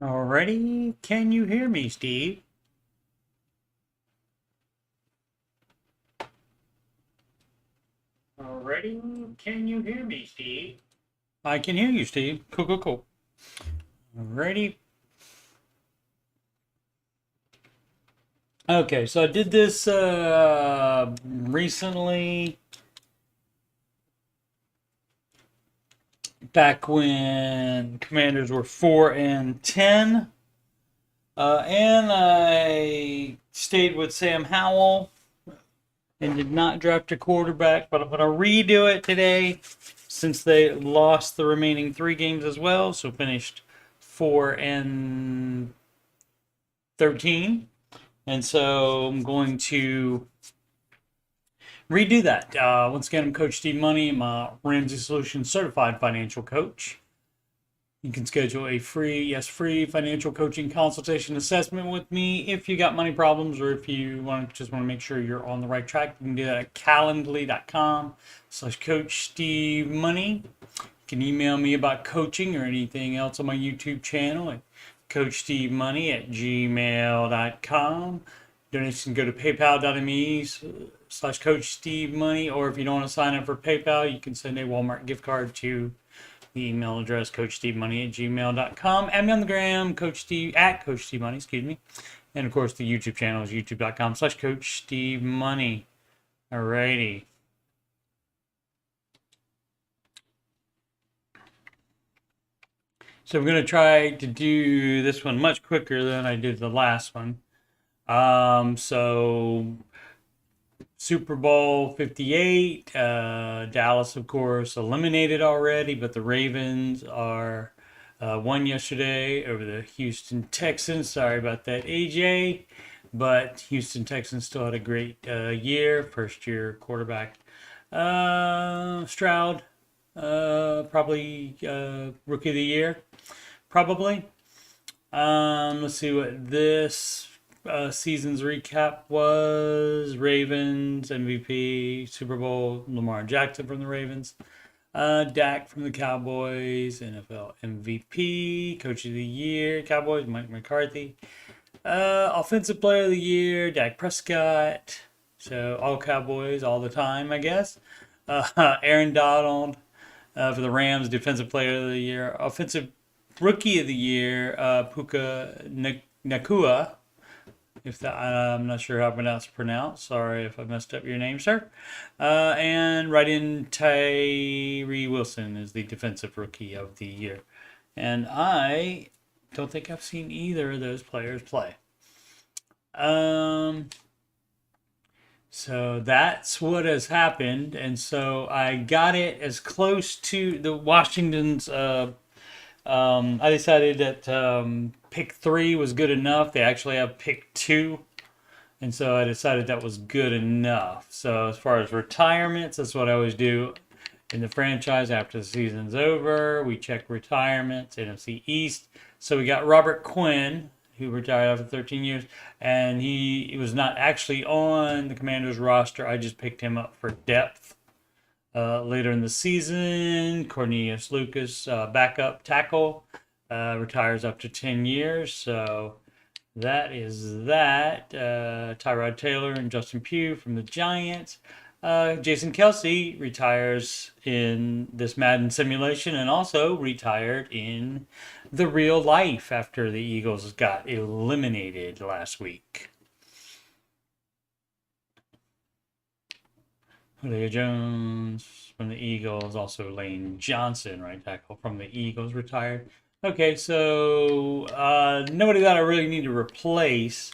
Alrighty, can you hear me, Steve? Alrighty, can you hear me, Steve? I can hear you, Steve. Cool, cool, cool. Alrighty. Okay, so I did this recently, back when Commanders were 4-10, and I stayed with Sam Howell and did not draft a quarterback, but I'm going to redo it today since they lost the remaining 3 games as well. So finished 4-13. And so I'm going to redo that. Once again, I'm Coach Steve Money. I'm a Ramsey Solutions certified financial coach. You can schedule a free financial coaching consultation assessment with me if you got money problems or if you just want to make sure you're on the right track. You can do that at calendly.com/Coach Steve Money. You can email me about coaching or anything else on my YouTube channel at CoachSteveMoney@gmail.com. Donations can go to paypal.me/Coach Steve Money, or if you don't want to sign up for PayPal, you can send a Walmart gift card to the email address CoachSteveMoney@gmail.com. Add me on the gram, Coach Steve Money, excuse me. And of course, the YouTube channel is youtube.com/Coach Steve Money. Alrighty. So we're going to try to do this one much quicker than I did the last one. So Super Bowl 58, Dallas, of course, eliminated already, but the Ravens are won yesterday over the Houston Texans. Sorry about that, AJ. But Houston Texans still had a great year. First year quarterback Stroud, probably rookie of the year, probably. Let's see what this season's recap was. Ravens MVP, Super Bowl, Lamar Jackson from the Ravens, Dak from the Cowboys, NFL MVP, Coach of the Year, Cowboys, Mike McCarthy, Offensive Player of the Year, Dak Prescott. So all Cowboys all the time, I guess. Aaron Donald for the Rams, Defensive Player of the Year, Offensive Rookie of the Year, Puka Nakua. If that, I'm not sure how that's pronounced. Sorry if I messed up your name, sir. And right in Tyree Wilson is the Defensive Rookie of the Year. And I don't think I've seen either of those players play. So that's what has happened. And so I got it as close to the Washington's. I decided that pick 3 was good enough. They actually have pick 2. And so I decided that was good enough. So as far as retirements, that's what I always do in the franchise after the season's over. We check retirements, NFC East. So we got Robert Quinn, who retired after 13 years, and he was not actually on the Commanders roster. I just picked him up for depth. Later in the season, Cornelius Lucas, backup tackle, retires after 10 years. So that is that. Tyrod Taylor and Justin Pugh from the Giants. Jason Kelsey retires in this Madden simulation and also retired in the real life after the Eagles got eliminated last week. Julio Jones from the Eagles, also Lane Johnson, right tackle from the Eagles, retired. Okay, so nobody that I really need to replace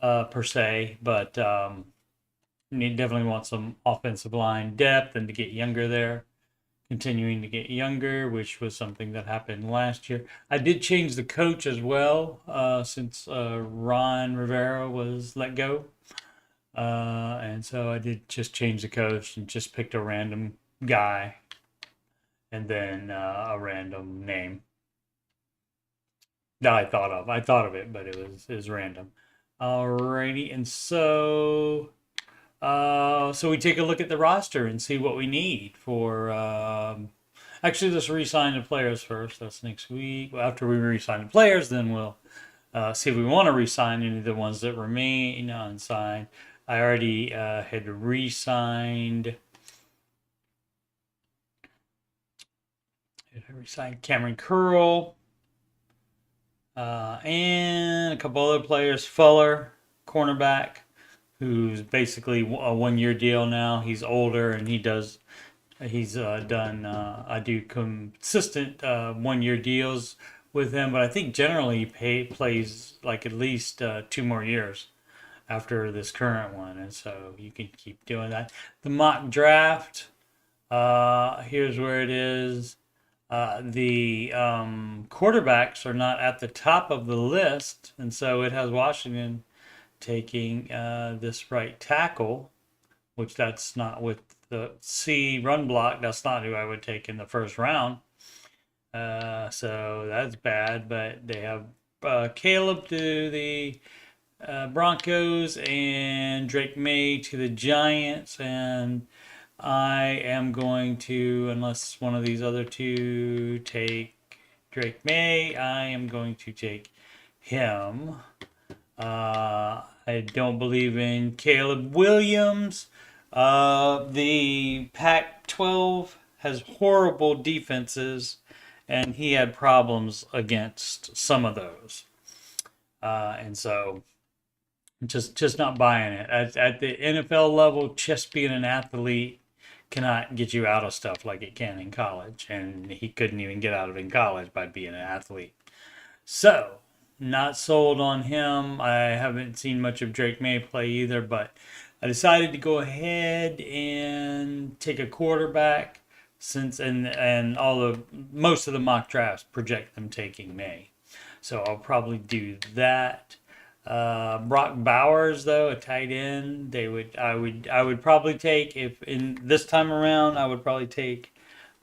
per se, but definitely want some offensive line depth and to get younger there. Continuing to get younger, which was something that happened last year. I did change the coach as well since Ron Rivera was let go. And so I did just change the coach and just picked a random guy and then a random name that I thought of. I thought of it, but it was random. Alrighty, and so we take a look at the roster and see what we need for Actually, let's re-sign the players first. That's next week. Well, after we re-sign the players, then we'll see if we want to re-sign any of the ones that remain unsigned. I already had re-signed. I re-signed Cameron Curl and a couple other players. Fuller, cornerback, who's basically a 1 year deal now. He's older and he's done. I do consistent 1 year deals with him, but I think generally he plays like at least 2 more years after this current one, and so you can keep doing that. The mock draft. Here's where it is. The quarterbacks are not at the top of the list, and so it has Washington taking this right tackle, which that's not with the C run block. That's not who I would take in the first round. So that's bad, but they have Caleb to the Broncos and Drake May to the Giants, and I am going to, unless one of these other two take Drake May, I am going to take him. I don't believe in Caleb Williams. The Pac-12 has horrible defenses, and he had problems against some of those. And so just not buying it. At the NFL level, just being an athlete cannot get you out of stuff like it can in college. And he couldn't even get out of it in college by being an athlete. So, not sold on him. I haven't seen much of Drake May play either, but I decided to go ahead and take a quarterback since and most of the mock drafts project them taking May. So I'll probably do that. Brock Bowers, though, a tight end, I would probably take, if in this time around, I would probably take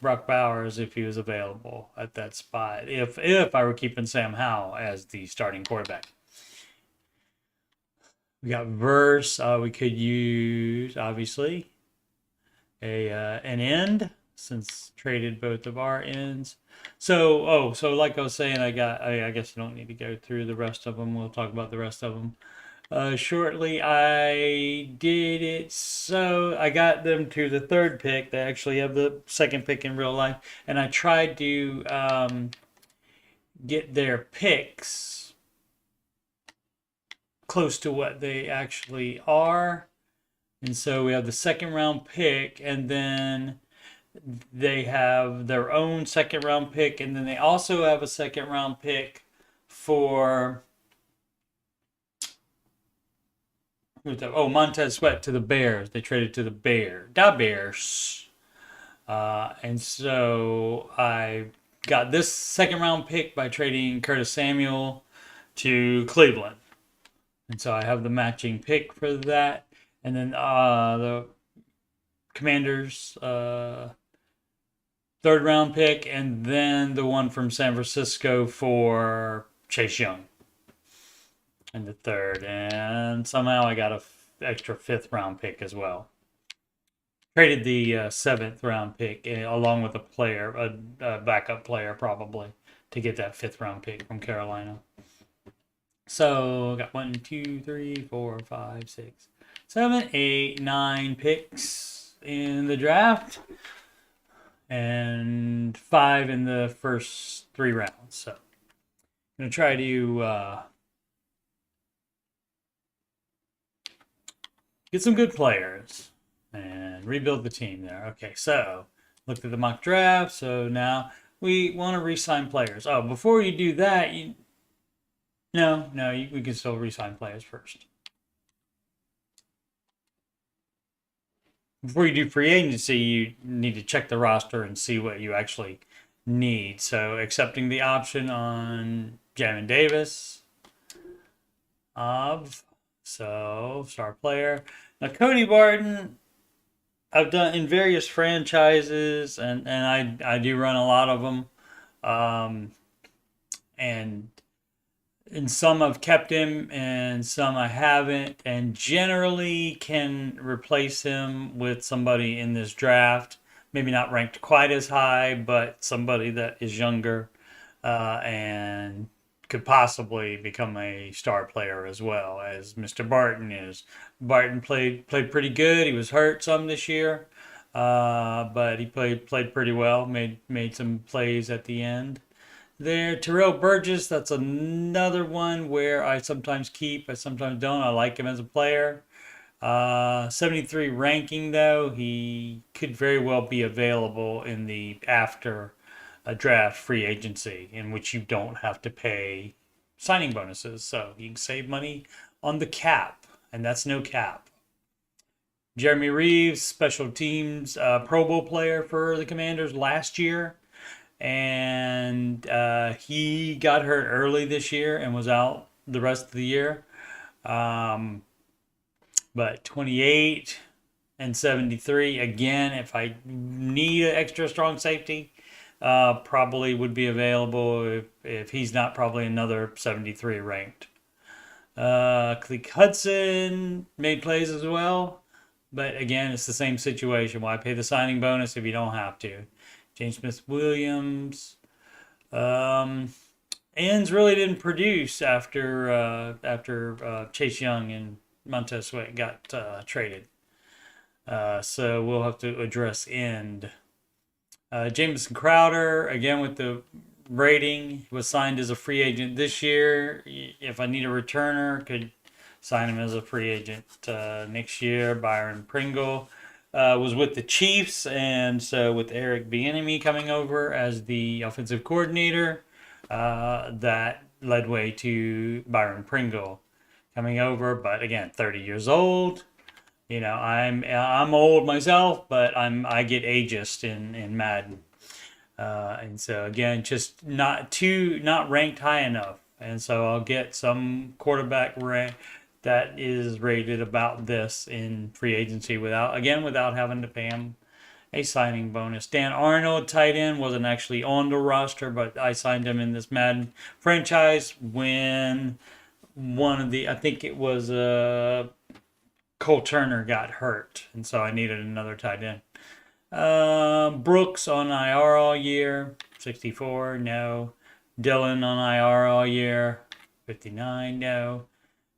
Brock Bowers if he was available at that spot. If I were keeping Sam Howell as the starting quarterback. We got Verse. We could use obviously an end since traded both of our ends. So like I was saying, I guess I don't need to go through the rest of them. We'll talk about the rest of them shortly. I did it so I got them to the third pick. They actually have the second pick in real life, and I tried to get their picks close to what they actually are. And so we have the second round pick, and then they have their own second round pick, and then they also have a second round pick for Montez Sweat to the Bears. They traded to the Bears. And so I got this second round pick by trading Curtis Samuel to Cleveland. And so I have the matching pick for that. And then the Commanders third round pick, and then the one from San Francisco for Chase Young in the third. And somehow I got an extra fifth round pick as well. Traded the seventh round pick along with a backup player probably, to get that fifth round pick from Carolina. So got 1, 2, 3, 4, 5, 6, 7, 8, 9 picks in the draft, and 5 in the first 3 rounds. So I'm gonna try to get some good players and rebuild the team there. Okay, so looked at the mock draft. So now we want to re-sign players. Oh, before you do that, we can still re-sign players first. Before you do free agency, you need to check the roster and see what you actually need. So accepting the option on Jamin Davis. So star player. Now Cody Barton, I've done in various franchises, and I do run a lot of them. And in some I've kept him, and some I haven't, and generally can replace him with somebody in this draft. maybe not ranked quite as high, but somebody that is younger and could possibly become a star player as well as Mr. Barton is. Barton played pretty good. He was hurt some this year, but he played pretty well. Made some plays at the end there. Terrell Burgess, that's another one where I sometimes keep, I sometimes don't. I like him as a player. 73 ranking though, he could very well be available in the after a draft free agency in which you don't have to pay signing bonuses. So you can save money on the cap, and that's no cap. Jeremy Reeves, special teams Pro Bowl player for the Commanders last year. And he got hurt early this year and was out the rest of the year. But 28 and 73, again, if I need an extra strong safety, probably would be available if he's not probably another 73 ranked. Cleek Hudson made plays as well. But again, it's the same situation. Why pay the signing bonus if you don't have to? James Smith-Williams. Ends really didn't produce after Chase Young and Montez Sweat got traded. So we'll have to address end. Jamison Crowder, again with the rating, was signed as a free agent this year. If I need a returner, could sign him as a free agent next year. Byron Pringle was with the Chiefs, and so with Eric Bieniemy coming over as the offensive coordinator, that led way to Byron Pringle coming over. But again, 30 years old. You know, I'm old myself, but I get ageist in Madden, and so again, just not ranked high enough, and so I'll get some quarterback rank that is rated about this in free agency without having to pay him a signing bonus. Dan Arnold, tight end, wasn't actually on the roster, but I signed him in this Madden franchise when I think it was Cole Turner got hurt, and so I needed another tight end. Brooks on IR all year, 64, no. Dillon on IR all year, 59, no.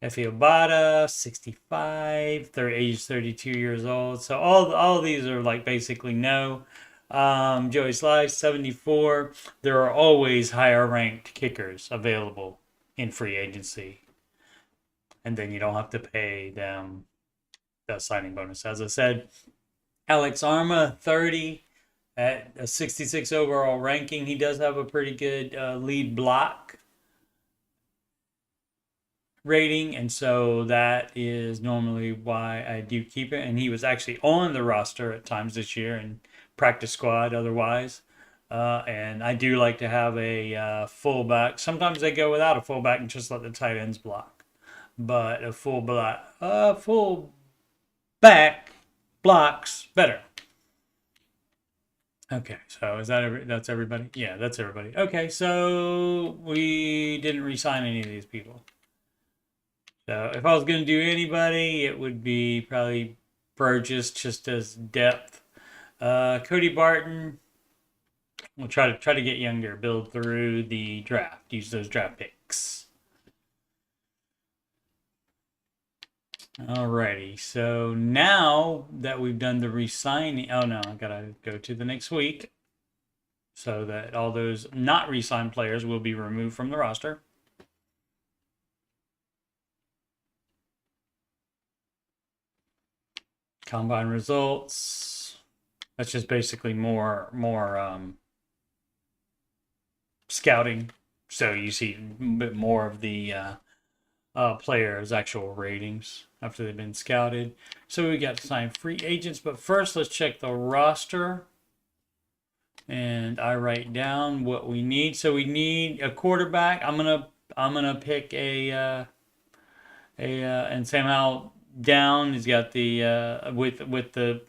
Effie Obata, 65, age 32 years old. So all of these are like basically no. Joey Slice, 74. There are always higher ranked kickers available in free agency, and then you don't have to pay them the signing bonus. As I said, Alex Arma, 30 at a 66 overall ranking. He does have a pretty good lead block rating, and so that is normally why I do keep it. And he was actually on the roster at times this year and practice squad otherwise. And I do like to have a fullback. Sometimes they go without a fullback and just let the tight ends block. But a fullback blocks better. Okay, so that's everybody? Yeah, that's everybody. Okay, so we didn't re-sign any of these people. So if I was going to do anybody, it would be probably Burgess, just as depth. Cody Barton, we'll try to get younger, build through the draft, use those draft picks. Alrighty, so now that we've done the re-signing, oh no, I gotta go to the next week so that all those not re-signed players will be removed from the roster. Combine results. That's just basically more scouting. So you see a bit more of the players' actual ratings after they've been scouted. So we got to sign free agents, but first let's check the roster. And I write down what we need. So we need a quarterback. I'm gonna pick and somehow down. He's got the with the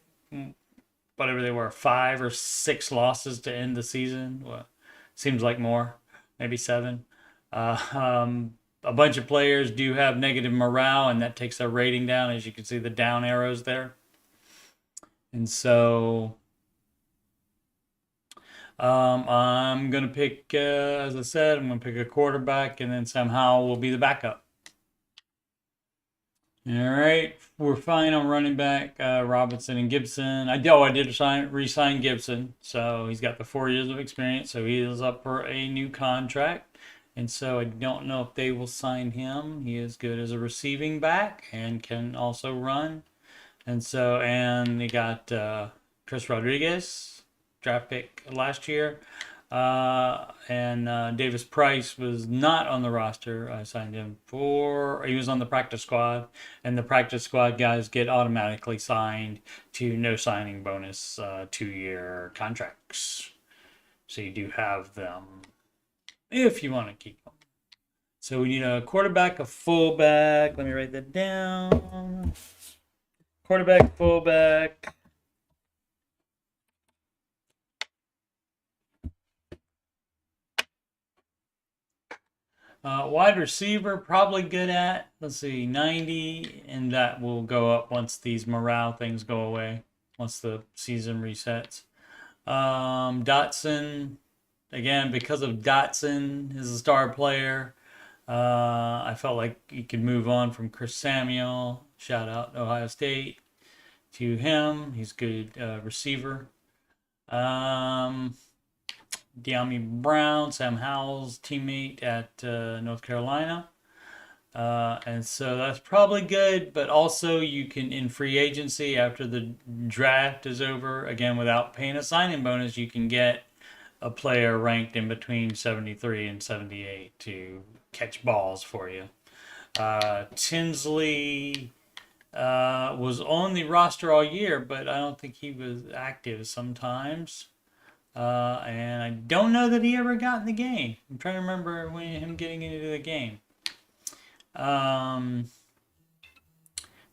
whatever they were, 5 or 6 losses to end the season. Well, seems like more, maybe 7. A bunch of players do have negative morale, and that takes their rating down, as you can see the down arrows there. And so I'm going to pick, as I said, I'm going to pick a quarterback, and then somehow will be the backup. All right, we're fine on running back, Robinson and Gibson. I did re-sign Gibson, so he's got the 4 years of experience, so he is up for a new contract. And so I don't know if they will sign him. He is good as a receiving back and can also run. And they got Chris Rodriguez, draft pick last year. And Davis Price was not on the roster. I signed him he was on the practice squad, and the practice squad guys get automatically signed to no signing bonus 2-year contracts. So you do have them if you want to keep them. So we need a quarterback, a fullback. Let me write that down. Quarterback, fullback. Wide receiver, probably good at, let's see, 90, and that will go up once these morale things go away, once the season resets. Dotson, again, because of Dotson is a star player, I felt like you could move on from Chris Samuel, shout out Ohio State, to him. He's a good receiver. De'Ami Brown, Sam Howell's teammate at North Carolina. And so that's probably good, but also you can, in free agency, after the draft is over, again, without paying a signing bonus, you can get a player ranked in between 73 and 78 to catch balls for you. Tinsley was on the roster all year, but I don't think he was active sometimes. And I don't know that he ever got in the game. I'm trying to remember him getting into the game. Marino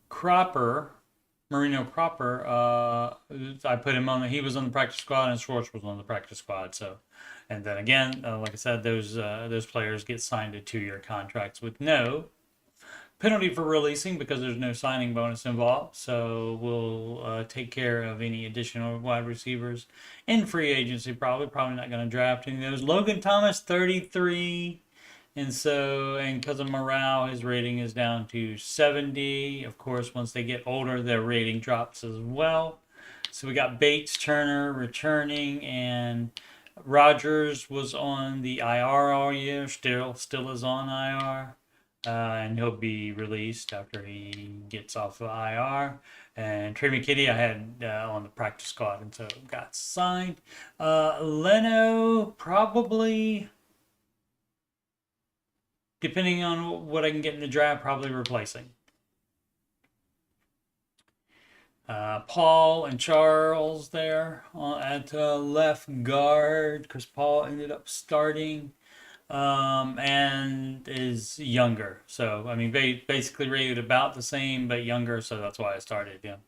Cropper, I put him on. He was on the practice squad, and Schwartz was on the practice squad. So, and then again, like I said, those players get signed to 2-year contracts with no penalty for releasing because there's no signing bonus involved. So we'll take care of any additional wide receivers in free agency. Probably not going to draft any of those. Logan Thomas, 33. And because of morale, his rating is down to 70. Of course, once they get older, their rating drops as well. So we got Bates, Turner returning, and Rogers was on the IR all year. Still is on IR. And he'll be released after he gets off of IR. And Trey McKitty I had on the practice squad, and so got signed. Leno, probably, depending on what I can get in the draft, probably replacing. Paul and Charles there at left guard, because Paul ended up starting. And is younger. So, I mean, basically rated about the same, but younger. So that's why I started him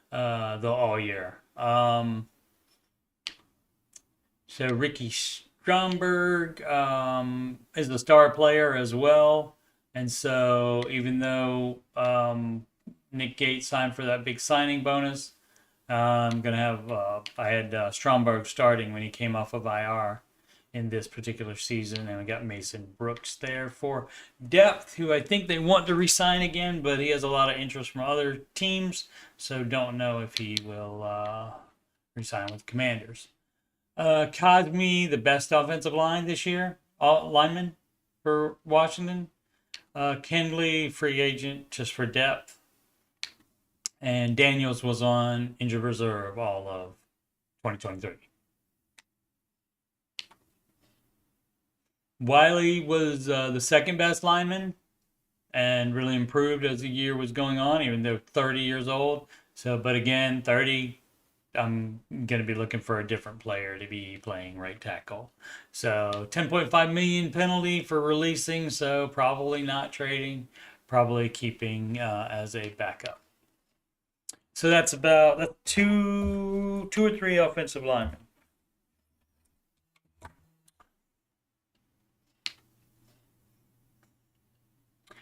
the all year. So Ricky Stromberg is the star player as well. And so even though Nick Gates signed for that big signing bonus, I'm going to have, I had Stromberg starting when he came off of IR in this particular season, and we got Mason Brooks there for depth, who I think they want to re-sign again, but he has a lot of interest from other teams, so don't know if he will re-sign with Commanders. Cosme, the best offensive line this year, lineman for Washington. Kendley, free agent just for depth. And Daniels was on injured reserve all of 2023. Wiley was the second best lineman and really improved as the year was going on, even though 30 years old. So, but again, 30, I'm going to be looking for a different player to be playing right tackle. So 10.5 million penalty for releasing. So probably not trading, probably keeping as a backup. So that's about two or three offensive linemen.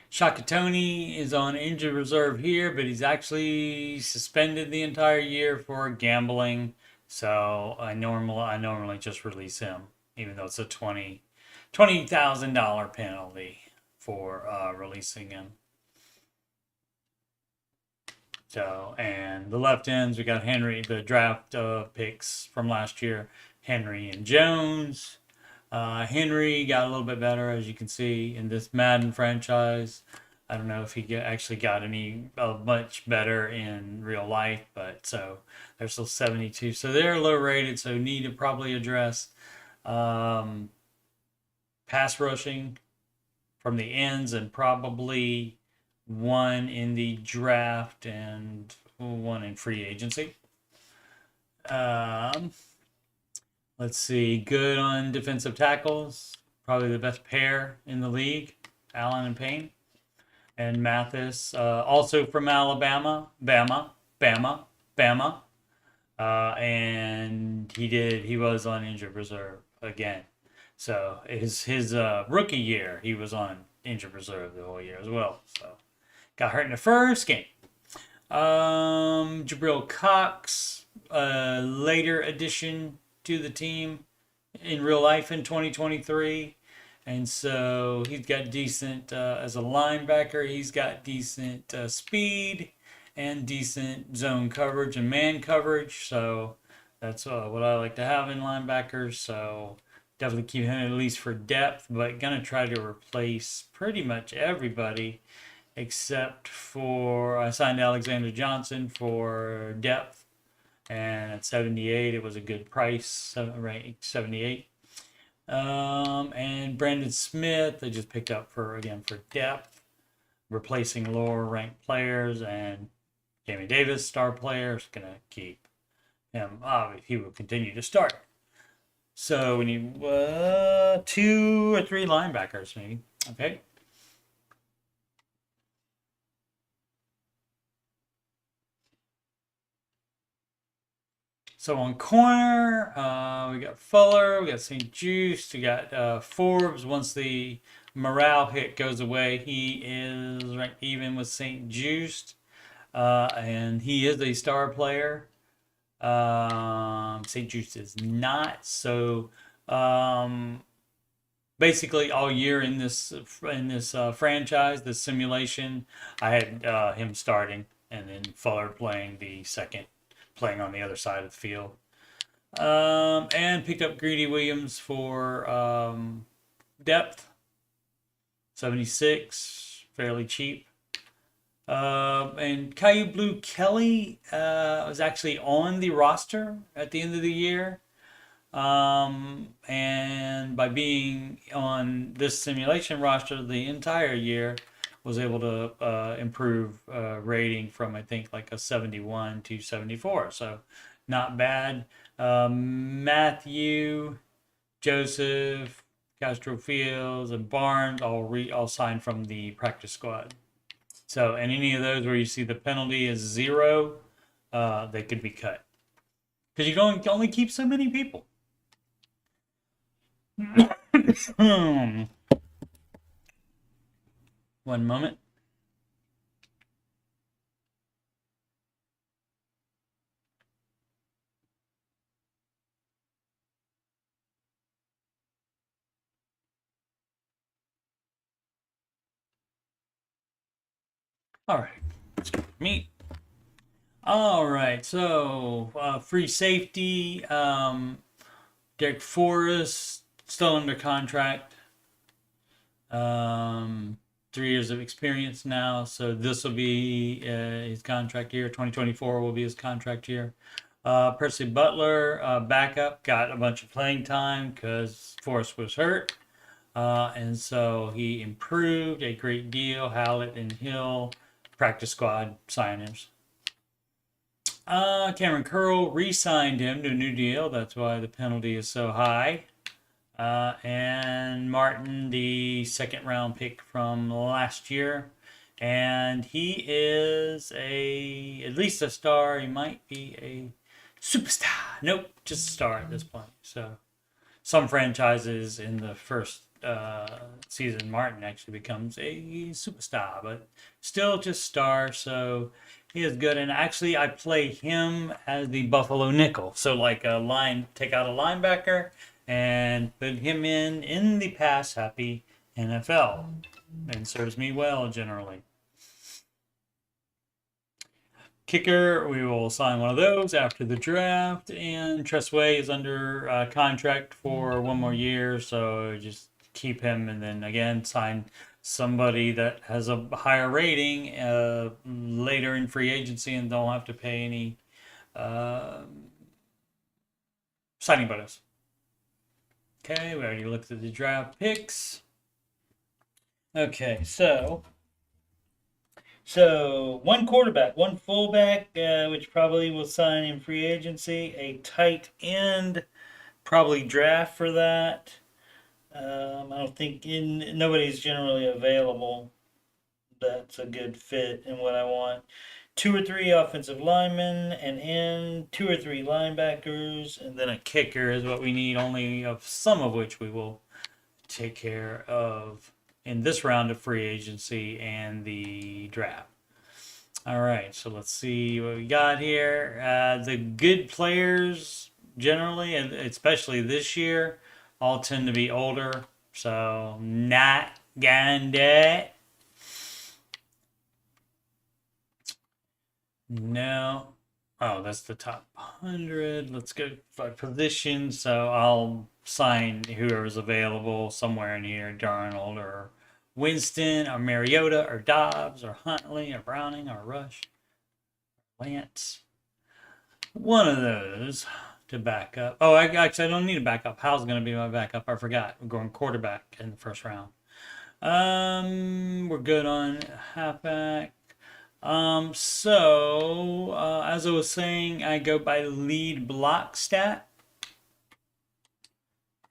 Shakatoni is on injured reserve here, but he's actually suspended the entire year for gambling So I normally just release him, even though it's a $20,000 penalty for releasing him. So, and the left ends, we got Henry, the draft picks from last year, Henry and Jones. Henry got a little bit better, as you can see, in this Madden franchise. I don't know if he actually got any much better in real life, but so they're still 72. So they're low rated, so need to probably address pass rushing from the ends and probably one in the draft and one in free agency. Let's see, good on defensive tackles, probably the best pair in the league, Allen and Payne. And Mathis, also from Alabama, Bama. And he was on injured reserve again. So his rookie year, he was on injured reserve the whole year as well. So got hurt in the first game. Jabril Cox, later addition to the team in real life in 2023. And so he's got decent, as a linebacker, he's got decent speed and decent zone coverage and man coverage. So that's what I like to have in linebackers. So definitely keep him at least for depth, but going to try to replace pretty much everybody except for I signed Alexander Johnson for depth. And at 78, it was a good price, rank 78. And Brandon Smith, they just picked up for depth, replacing lower ranked players, and Jamie Davis, star player, is going to keep him. He will continue to start. So we need 2 or 3 linebackers, maybe. Okay. So on corner, we got Fuller, we got St. Juste, we got Forbes. Once the morale hit goes away, he is ranked even with St. Juste, and he is a star player. St. Juste is not. So basically, all year in this franchise, this simulation, I had him starting, and then Fuller playing the second. Playing on the other side of the field. And picked up Greedy Williams for depth. 76, fairly cheap. And Caillou Blue Kelly was actually on the roster at the end of the year. And by being on this simulation roster the entire year, was able to improve rating from I think like a 71 to 74. So not bad. Matthew, Joseph, Castro Fields, and Barnes all signed from the practice squad. So and any of those where you see the penalty is 0, they could be cut because you can only keep so many people. One moment. All right. Let's go meet. All right. So free safety. Derek Forrest still under contract. 3 years of experience now, so this will be his contract year. 2024 will be his contract year. Percy Butler, backup, got a bunch of playing time because Forrest was hurt, and so he improved a great deal. Hallett and Hill, practice squad signers. Cameron Curl re-signed him to a new deal. That's why the penalty is so high. And Martin, the second round pick from last year. And he is at least a star. He might be a superstar. Nope, just a star at this point. So some franchises in the first season, Martin actually becomes a superstar, but still just star. So He is good, and actually, I play him as the Buffalo nickel. So, like a line, take out a linebacker and put him in the pass happy NFL, and serves me well generally. Kicker, we will sign one of those after the draft, and Tressway is under contract for 1 more year, so just keep him, and then again sign somebody that has a higher rating later in free agency and don't have to pay any uh, signing bonus. Okay, we already looked at the draft picks. Okay, so one quarterback, one fullback, which probably will sign in free agency, a tight end, probably draft for that. I don't think nobody's generally available. That's a good fit in what I want. 2 or 3 offensive linemen, an end, 2 or 3 linebackers, and then a kicker is what we need, only of some of which we will take care of in this round of free agency and the draft. All right, so let's see what we got here. The good players generally, and especially this year, all tend to be older. So not gonna. No. Oh, that's the top 100. Let's go by position. So I'll sign whoever's available somewhere in here. Darnold or Winston or Mariota or Dobbs or Huntley or Browning or Rush, Lance. One of those to back up. Oh, I don't need a backup. How's going to be my backup? I forgot. We're going quarterback in the first round. We're good on halfback. As I was saying, I go by lead block stat.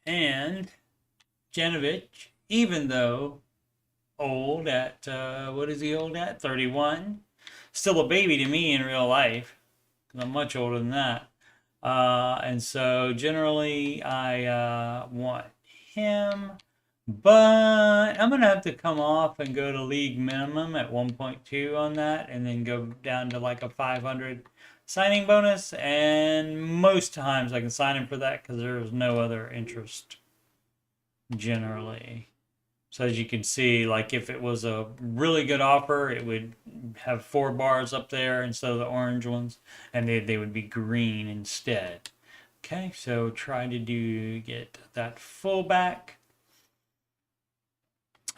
And Janovich, even though old at, what is he old at? 31. Still a baby to me in real life, because I'm much older than that. And so generally I want him. But I'm going to have to come off and go to league minimum at 1.2 on that, and then go down to like a 500 signing bonus. And most times I can sign him for that because there is no other interest generally. So as you can see, like if it was a really good offer, it would have 4 bars up there instead of the orange ones, and they would be green instead. Okay, so try to get that fullback.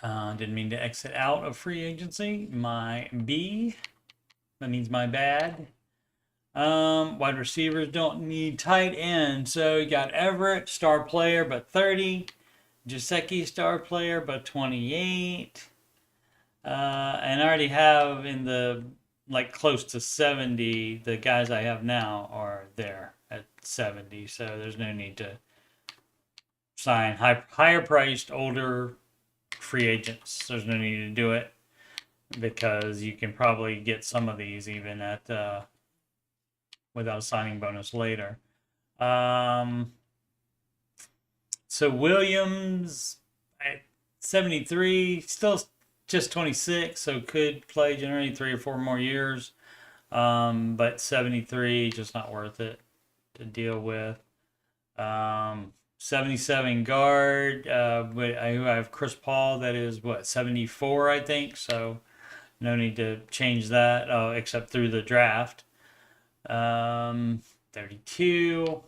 Didn't mean to exit out of free agency. My B. That means my bad. Wide receivers don't need tight end. So you got Everett, star player, but 30. Jaceki, star player, but 28. And I already have in the like close to 70. The guys I have now are there at 70. So there's no need to sign higher priced, older free agents. There's no need to do it because you can probably get some of these even at without a signing bonus later. So Williams at 73, still just 26, so could play generally 3 or 4 more years. But 73, just not worth it to deal with. 77 guard, but I have Chris Paul, that is what, 74, I think, so no need to change that, except through the draft. 32.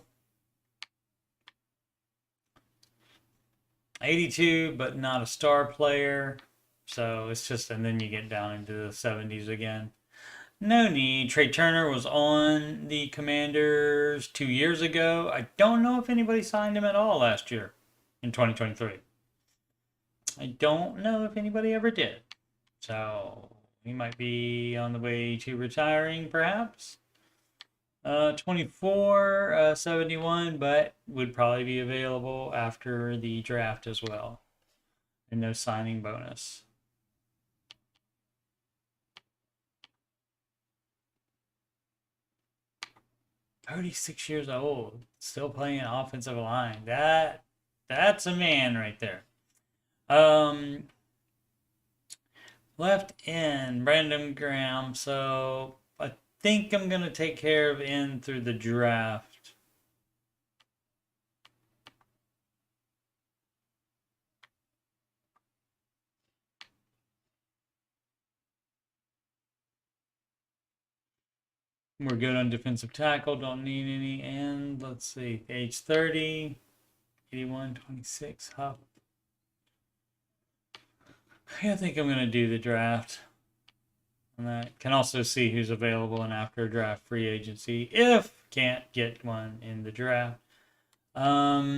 82, but not a star player. So it's just, and then you get down into the 70s again. No need. Trey Turner was on the Commanders 2 years ago. I don't know if anybody signed him at all last year in 2023. I don't know if anybody ever did. So he might be on the way to retiring, perhaps. 24, 71, but would probably be available after the draft as well. And no signing bonus. "36 years old, still playing offensive line. That's a man right there." Left end, Brandon Graham. So a think I'm going to take care of in through the draft. We're good on defensive tackle. Don't need any. And let's see. Age 30. 81, 26. Huff. I think I'm going to do the draft. And I can also see who's available in after draft free agency if can't get one in the draft. 28,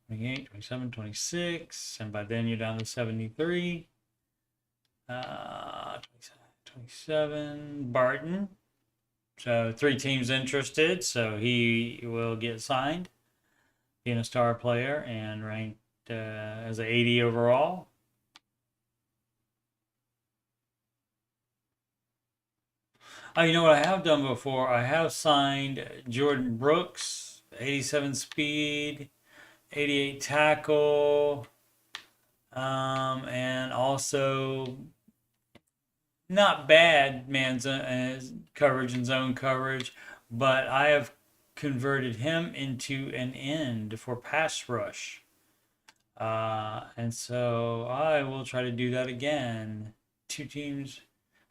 27, 26. And by then you're down to 73. 27. Barton. So 3 teams interested. So he will get signed. Being a star player and ranked as an 80 overall. Oh, you know what I have done before? I have signed Jordan Brooks, 87 speed, 88 tackle, and also not bad man's coverage and zone coverage, but I have converted him into an end for pass rush. And so I will try to do that again. 2 teams,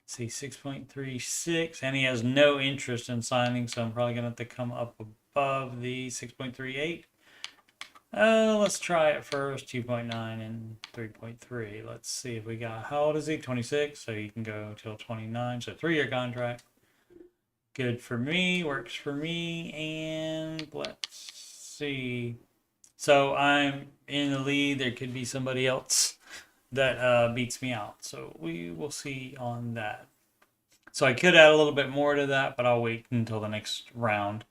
see 6.36, and he has no interest in signing, so I'm probably going to have to come up above the 6.38. Let's try it first, 2.9 and 3.3. Let's see if we got, how old is he? 26, so he can go till 29, so 3-year contract. Good for me, works for me, and let's see. So I'm in the lead. There could be somebody else that beats me out. So we will see on that. So I could add a little bit more to that, but I'll wait until the next round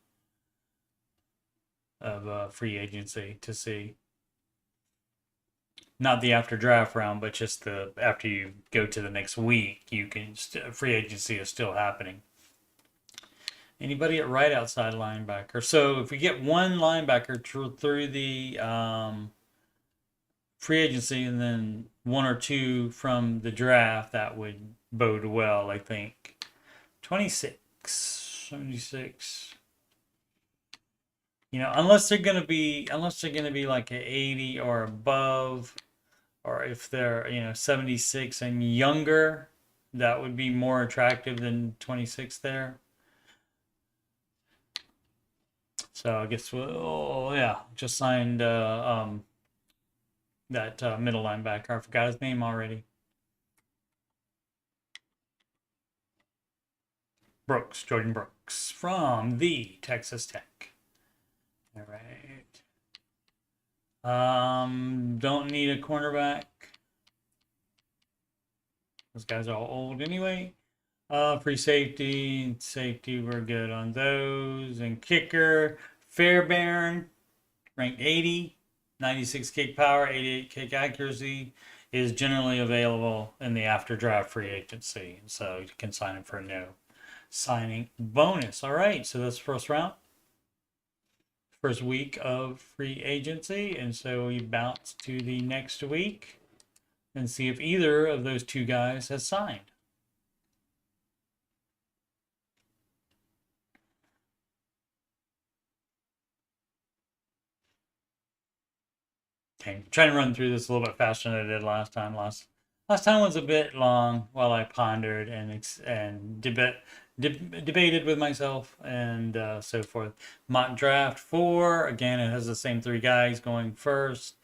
of free agency to see. Not the after draft round, but just the after you go to the next week, you can free agency is still happening. Anybody at right outside linebacker? So if we get one linebacker through the free agency and then 1 or 2 from the draft, that would bode well, I think. 26, 76. You know, unless they're gonna be like an 80 or above, or if they're 76 and younger, that would be more attractive than 26 there. So I guess just signed that middle linebacker. I forgot his name already. Brooks, Jordan Brooks from the Texas Tech. All right. Don't need a cornerback. Those guys are all old anyway. Free safety, we're good on those. And kicker, Fairbairn, ranked 80, 96 kick power, 88 kick accuracy, is generally available in the after draft free agency. So you can sign him for a no signing bonus. All right, so that's the first round. First week of free agency. And so we bounce to the next week and see if either of those 2 guys has signed. Okay, trying to run through this a little bit faster than I did last time. Last time was a bit long while I pondered and debated with myself and so forth. Mock draft 4, again, it has the same 3 guys going first.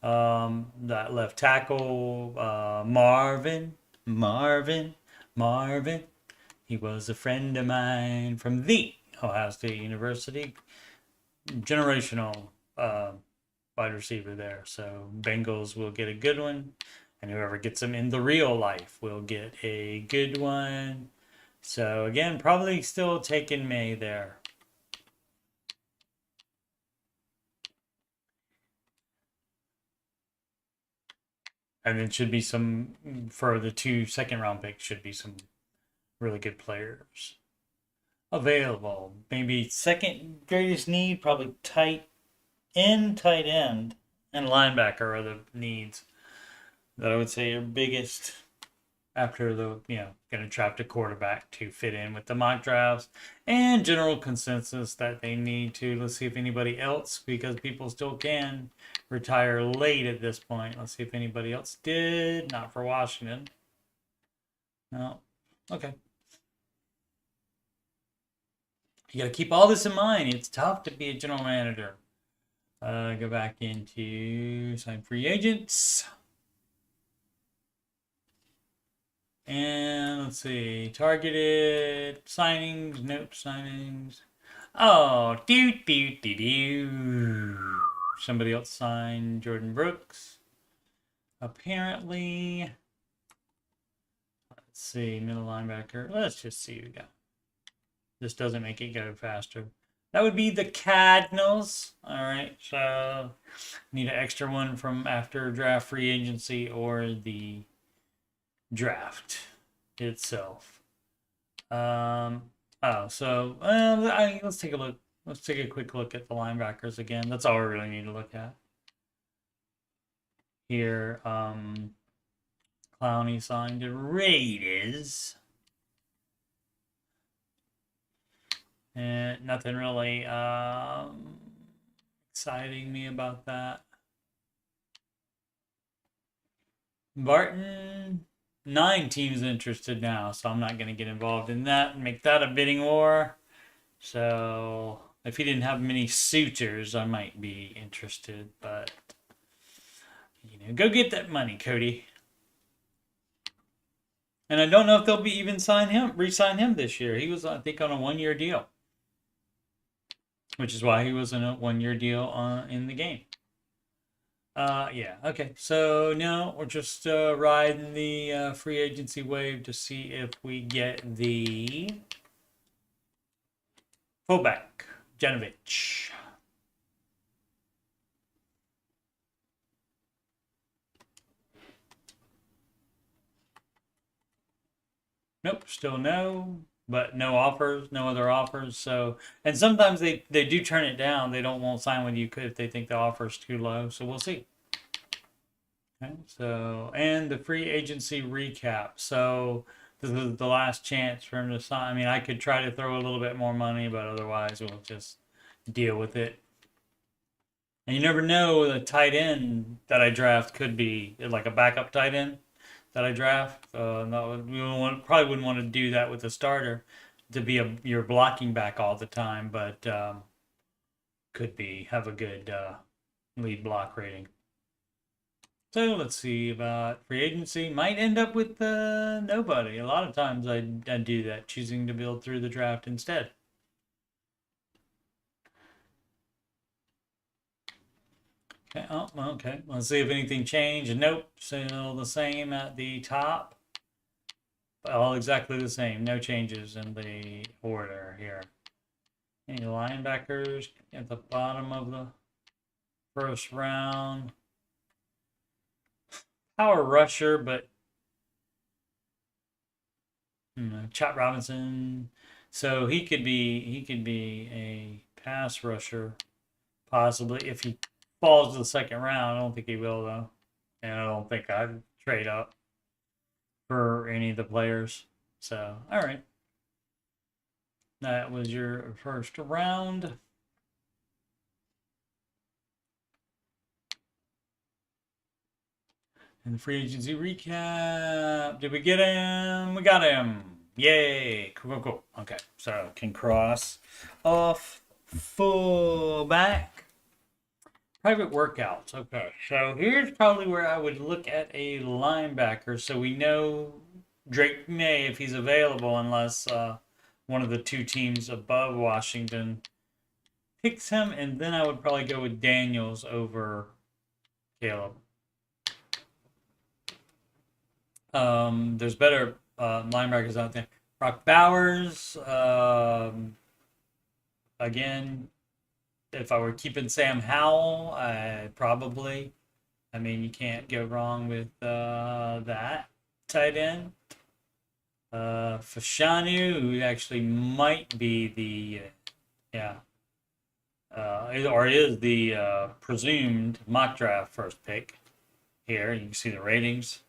That left tackle, Marvin. He was a friend of mine from the Ohio State University. Generational wide receiver there. So Bengals will get a good one, and whoever gets them in the real life will get a good one. So again, probably still taking May there. And then should be some, for the 2 second-round picks, should be some really good players available. Maybe second greatest need, probably tight end, and linebacker are the needs. that I would say are biggest after the, going to draft a quarterback to fit in with the mock drafts and general consensus that they need to. Let's see if anybody else, because people still can retire late at this point. Let's see if anybody else did. Not for Washington. No. Okay. You got to keep all this in mind. It's tough to be a general manager. Go back into sign free agents. And let's see, targeted signings, nope, signings. Oh, somebody else signed Jordan Brooks. Apparently, let's see, middle linebacker. Let's just see who we got. This doesn't make it go faster. That would be the Cardinals. All right, so need an extra one from after draft free agency or the draft itself. Let's take a look. Let's take a quick look at the linebackers again. That's all we really need to look at here. Clowney signed to Raiders, and nothing really exciting me about that. Barton. 9 teams interested now, so I'm not going to get involved in that and make that a bidding war. So if he didn't have many suitors, I might be interested, but go get that money, Cody. And I don't know if they'll be even re-sign him this year. He was, I think, on a 1-year deal, which is why he was in a 1-year deal in the game. Yeah, okay. So now we're just riding the free agency wave to see if we get the fullback, Janovich. Nope, still no, but no offers, no other offers. So, and sometimes they do turn it down. They won't sign with you if they think the offer is too low. So we'll see. Okay, so, and the free agency recap. So this is the last chance for him to sign. I mean, I could try to throw a little bit more money, but otherwise we'll just deal with it. And you never know, the tight end that I draft could be like a backup tight end that I draft. Probably wouldn't want to do that with a starter to be your blocking back all the time, but could have a good lead block rating. So let's see about free agency. Might end up with nobody. A lot of times I do that, choosing to build through the draft instead. Okay, okay. Let's see if anything changed. Nope, still the same at the top. All exactly the same. No changes in the order here. Any linebackers at the bottom of the first round? Power rusher, but Chop Robinson. So he could be a pass rusher, possibly if he falls to the second round. I don't think he will though, and I don't think I'd trade up for any of the players. So all right, that was your first round. And the free agency recap. Did we get him? We got him. Yay. Cool. Okay. So can cross off fullback. Private workouts. Okay. So here's probably where I would look at a linebacker. So we know Drake May if he's available, unless one of the 2 teams above Washington picks him. And then I would probably go with Daniels over Caleb. There's better linebackers out there. Brock Bowers. Again, if I were keeping Sam Howell, probably. I mean, you can't go wrong with that tight end. Fashanu, who actually might be the, or is the presumed mock draft first pick. here. You can see the ratings.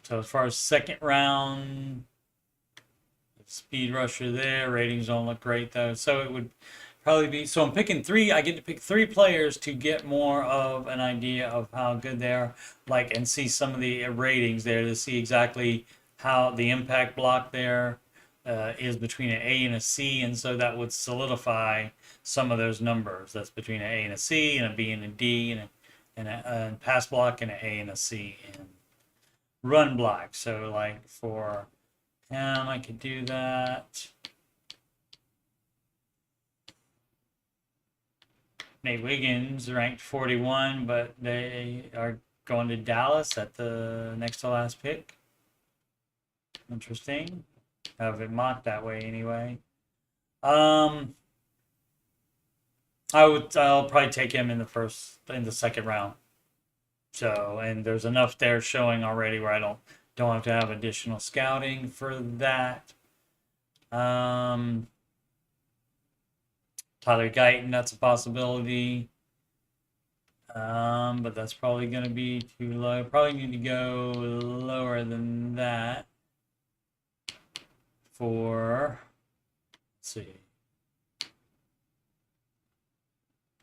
So as far as second round, speed rusher there. Ratings don't look great though. So it would probably be, so I'm picking three. I get to pick three players to get more of an idea of how good they are, like, and see some of the ratings there to see exactly how the impact block there is between an A and a C, and so that would solidify some of those numbers. That's between an A and a C, and a B and a D, and a pass block, and an A and a C, and run block. So like for him, I could do that. Nate Wiggins ranked 41, but they are going to Dallas at the next to last pick. Interesting. Have it mocked that way anyway. I'll probably take him in the second round. So, and there's enough there showing already where I don't have to have additional scouting for that. Tyler Guyton, that's a possibility. But that's probably going to be too low. Probably need to go lower than that for, let's see,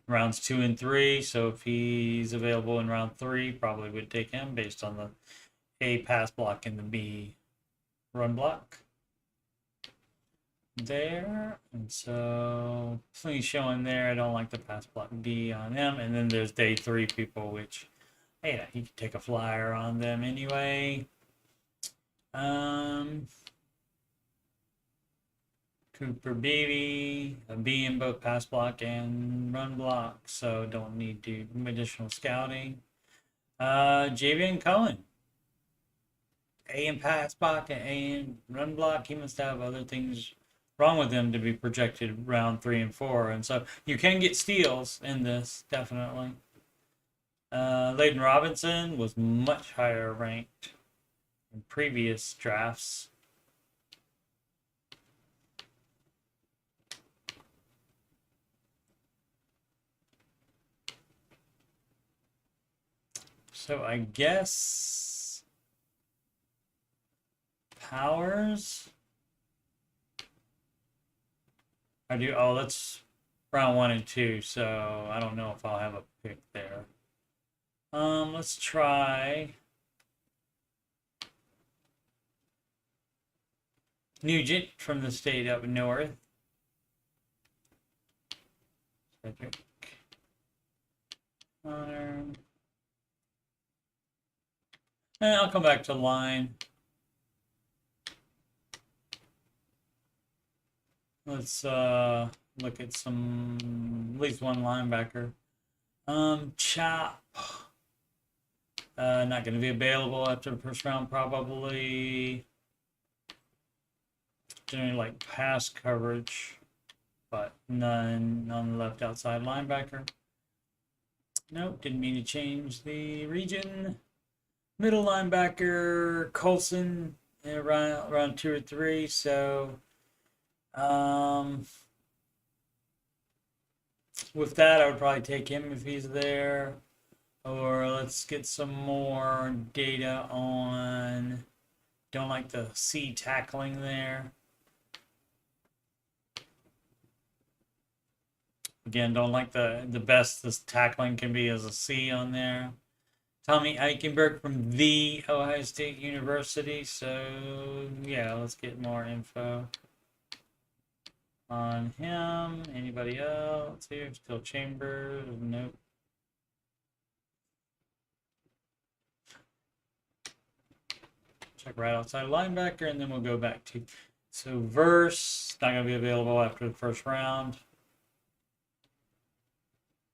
rounds 2 and 3. So if he's available in round 3, probably would take him based on the A pass block and the B run block there. And so plenty showing there. I don't like the pass block D on them. And then there's day 3 people, which, yeah, you can take a flyer on them anyway. Cooper Beebe, a B in both pass block and run block, so don't need to do additional scouting. Javian Cohen, A in pass block and A in run block. He must have other things wrong with him to be projected round 3 and 4, and so you can get steals in this, definitely. Layden Robinson was much higher ranked in previous drafts. So I guess Powers. I do. Oh, that's round 1 and 2. So I don't know if I'll have a pick there. Let's try Nugent from the state up north. Cedric Connor. And I'll come back to line. Let's look at at least one linebacker. Chop. Not going to be available after the first round, probably. Doing like pass coverage, but none on the left outside linebacker. Nope, didn't mean to change the region. Middle linebacker, Colson, around 2 or 3. So, with that, I would probably take him if he's there. Or let's get some more data on, don't like the C tackling there. Again, don't like the best this tackling can be as a C on there. Tommy Eichenberg from the Ohio State University. So, yeah, let's get more info on him. Anybody else here? Still Chambers? Nope. Check right outside linebacker, and then we'll go back to, so Verse, not going to be available after the first round.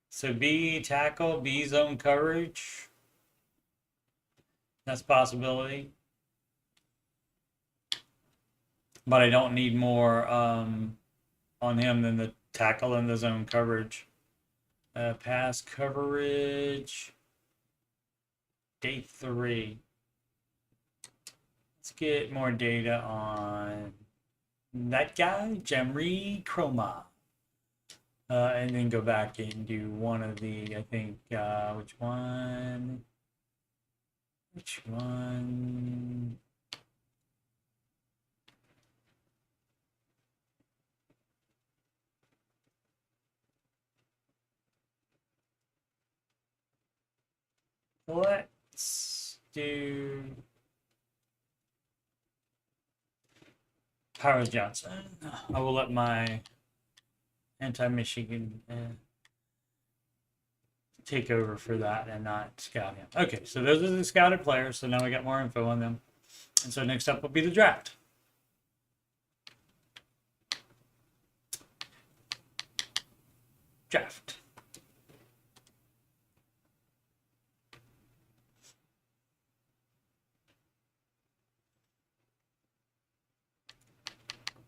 So B tackle, B zone coverage. That's a possibility. But I don't need more on him than the tackle and the zone coverage. Pass coverage. Day 3. get more data on that guy, Jamri Chroma. And then go back and do one of the, I think, which one? Which one? Let's do Howard Johnson. I will let my anti-Michigan take over for that and not scout him. Okay, so those are the scouted players. So now we got more info on them. And so next up will be the draft. Draft.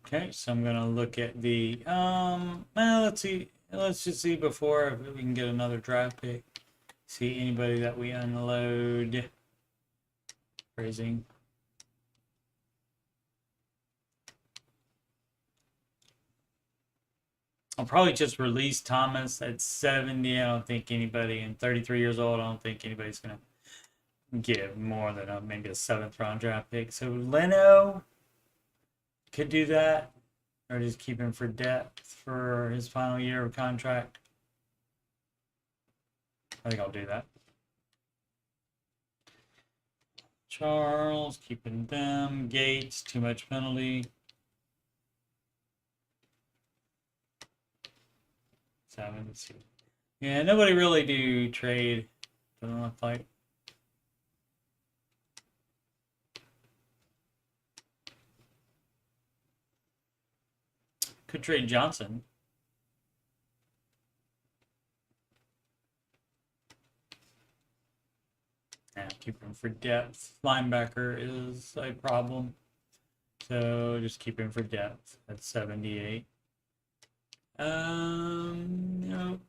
Okay, so I'm gonna look at the well, let's see. Let's just see before if we can get another draft pick. See anybody that we unload. Phrasing. I'll probably just release Thomas at 70. I don't think anybody, and 33 years old, I don't think anybody's gonna give more than maybe a 7th round draft pick. So Leno could do that, or just keep him for depth for his final year of contract. I think I'll do that. Charles, keeping them. Gates, too much penalty. 7. Yeah, nobody really do trade. Doesn't look like. Could trade Johnson. Yeah, keep him for depth. Linebacker is a problem. So just keep him for depth at 78. No.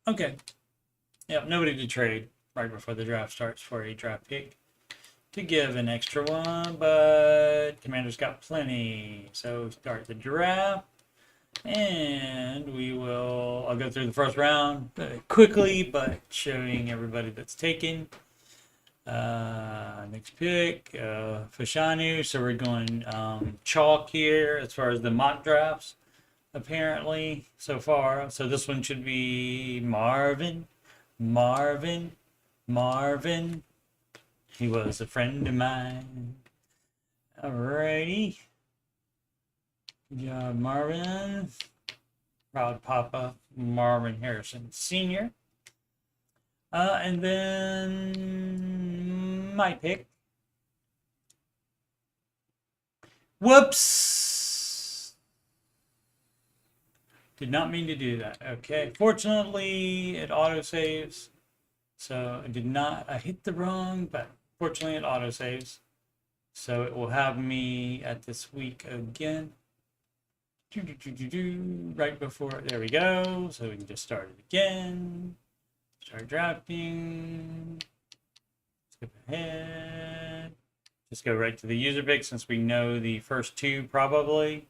Okay. Yeah, nobody to trade right before the draft starts for a draft pick to give an extra one, but Commander's got plenty. So start the draft, and I'll go through the first round quickly, but showing everybody that's taken. Next pick, Fashanu. So we're going chalk here as far as the mock drafts, apparently, so far. So this one should be Marvin. He was a friend of mine. Alrighty. Good job, Marvin. Proud Papa, Marvin Harrison Sr. And then my pick. Whoops! Did not mean to do that. Okay. Fortunately, it autosaves. So I hit the wrong, but fortunately it autosaves. So it will have me at this week again. Right before, there we go. So we can just start it again. Start drafting. Skip ahead. Just go right to the user pick since we know the first two probably.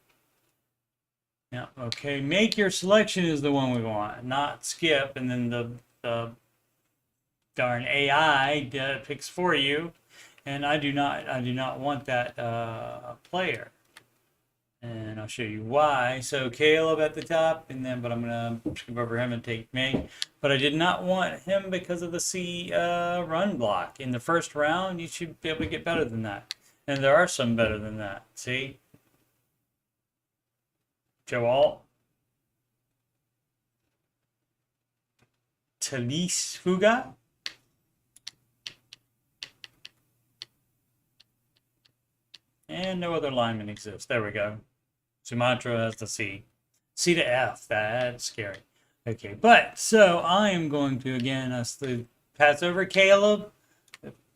Yeah, okay. Make your selection is the one we want, not skip, and then the darn AI picks for you, and I do not want that player, and I'll show you why. So Caleb at the top, and then but I'm gonna skip over him and take me. But I did not want him because of the C run block in the first round. You should be able to get better than that, and there are some better than that. See, Joel. Talis Fuga. And no other linemen exist. There we go. Sumatra has the C. C to F. That's scary. Okay, but so I am going to again pass over Caleb.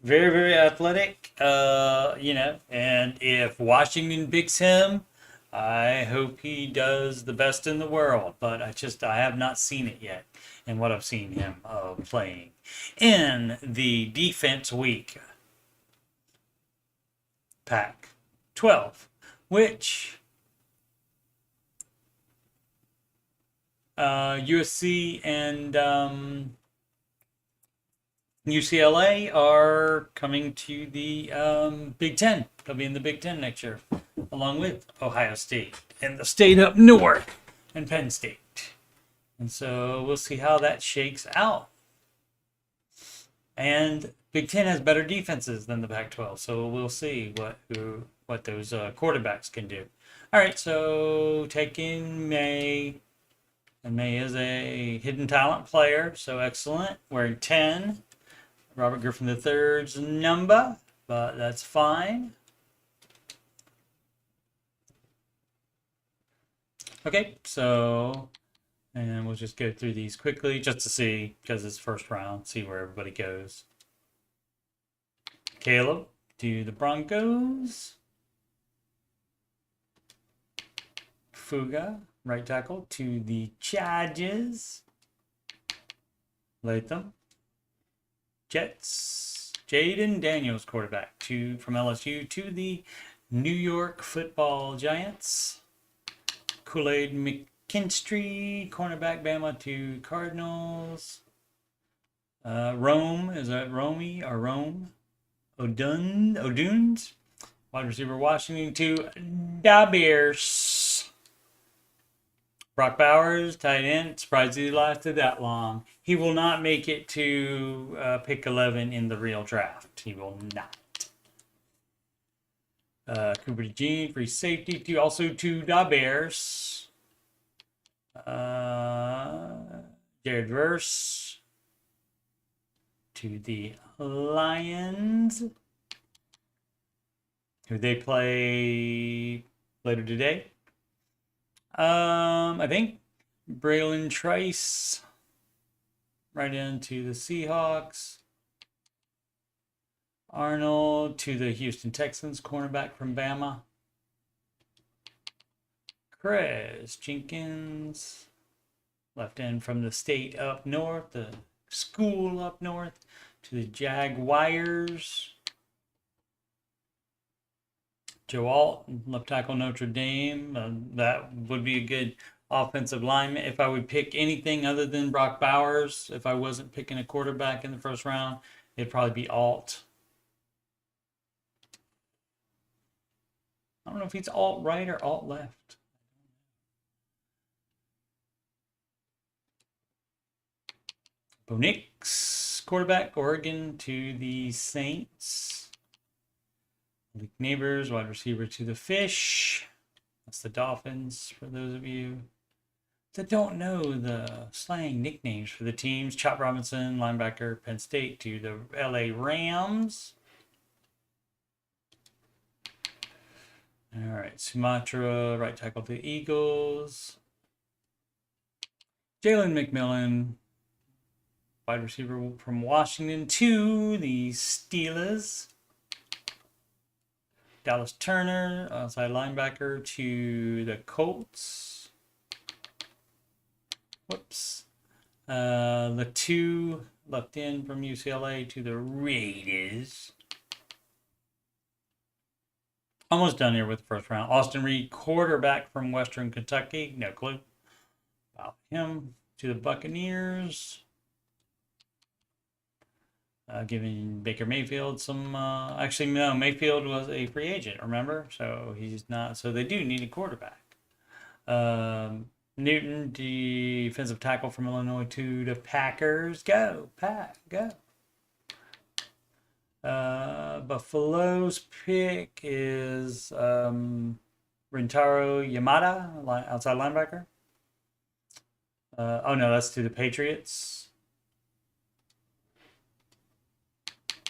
Very, very athletic. And if Washington picks him, I hope he does the best in the world. But I have not seen it yet. And what I've seen him playing in the defense week. Pac-12, which USC and UCLA are coming to the Big Ten. They'll be in the Big Ten next year, along with Ohio State and the state up north and Penn State. And so we'll see how that shakes out. And Big Ten has better defenses than the Pac-12, so we'll see what those quarterbacks can do. All right, so taking May, and May is a hidden talent player, so excellent. Wearing 10. Robert Griffin III's number, but that's fine. Okay, so, and we'll just go through these quickly just to see, because it's first round, see where everybody goes. Caleb to the Broncos. Fuga, right tackle, to the Chargers. Latham. Jets, Jaden Daniels, quarterback, from LSU to the New York Football Giants. Kool-Aid McKinstry, cornerback, Bama to Cardinals. Rome, is that Romy or Rome? Odunes, wide receiver, Washington to the Bears. Brock Bowers, tight end. Surprised he lasted that long. He will not make it to pick 11 in the real draft. He will not. Cooper DeJean, free safety, also to the Bears. Jared Verse to the Lions, who they play later today. I think Braylon Trice right into the Seahawks. Arnold to the Houston Texans, cornerback from Bama. Chris Jenkins, left end from the state up north, the school up north, to the Jaguars. Joe Alt, left tackle, Notre Dame. That would be a good offensive lineman. If I would pick anything other than Brock Bowers, if I wasn't picking a quarterback in the first round, it'd probably be Alt. I don't know if he's alt right or alt left. Bo Nix, quarterback, Oregon to the Saints. Malik Neighbors, wide receiver to the Fish. That's the Dolphins, for those of you that don't know the slang nicknames for the teams. Chop Robinson, linebacker, Penn State to the LA Rams. All right, Sumatra, right tackle to the Eagles. Jalen McMillan, wide receiver from Washington to the Steelers. Dallas Turner, outside linebacker to the Colts. Whoops. The 2 left in from UCLA to the Raiders. Almost done here with the first round. Austin Reed, quarterback from Western Kentucky. No clue about him. To the Buccaneers. Giving Baker Mayfield some... actually, no, Mayfield was a free agent, remember? So he's not... So they do need a quarterback. Newton, defensive tackle from Illinois to the Packers. Go, Pack, go. Buffalo's pick is Rintaro Yamada, outside linebacker. Oh, no, that's to the Patriots.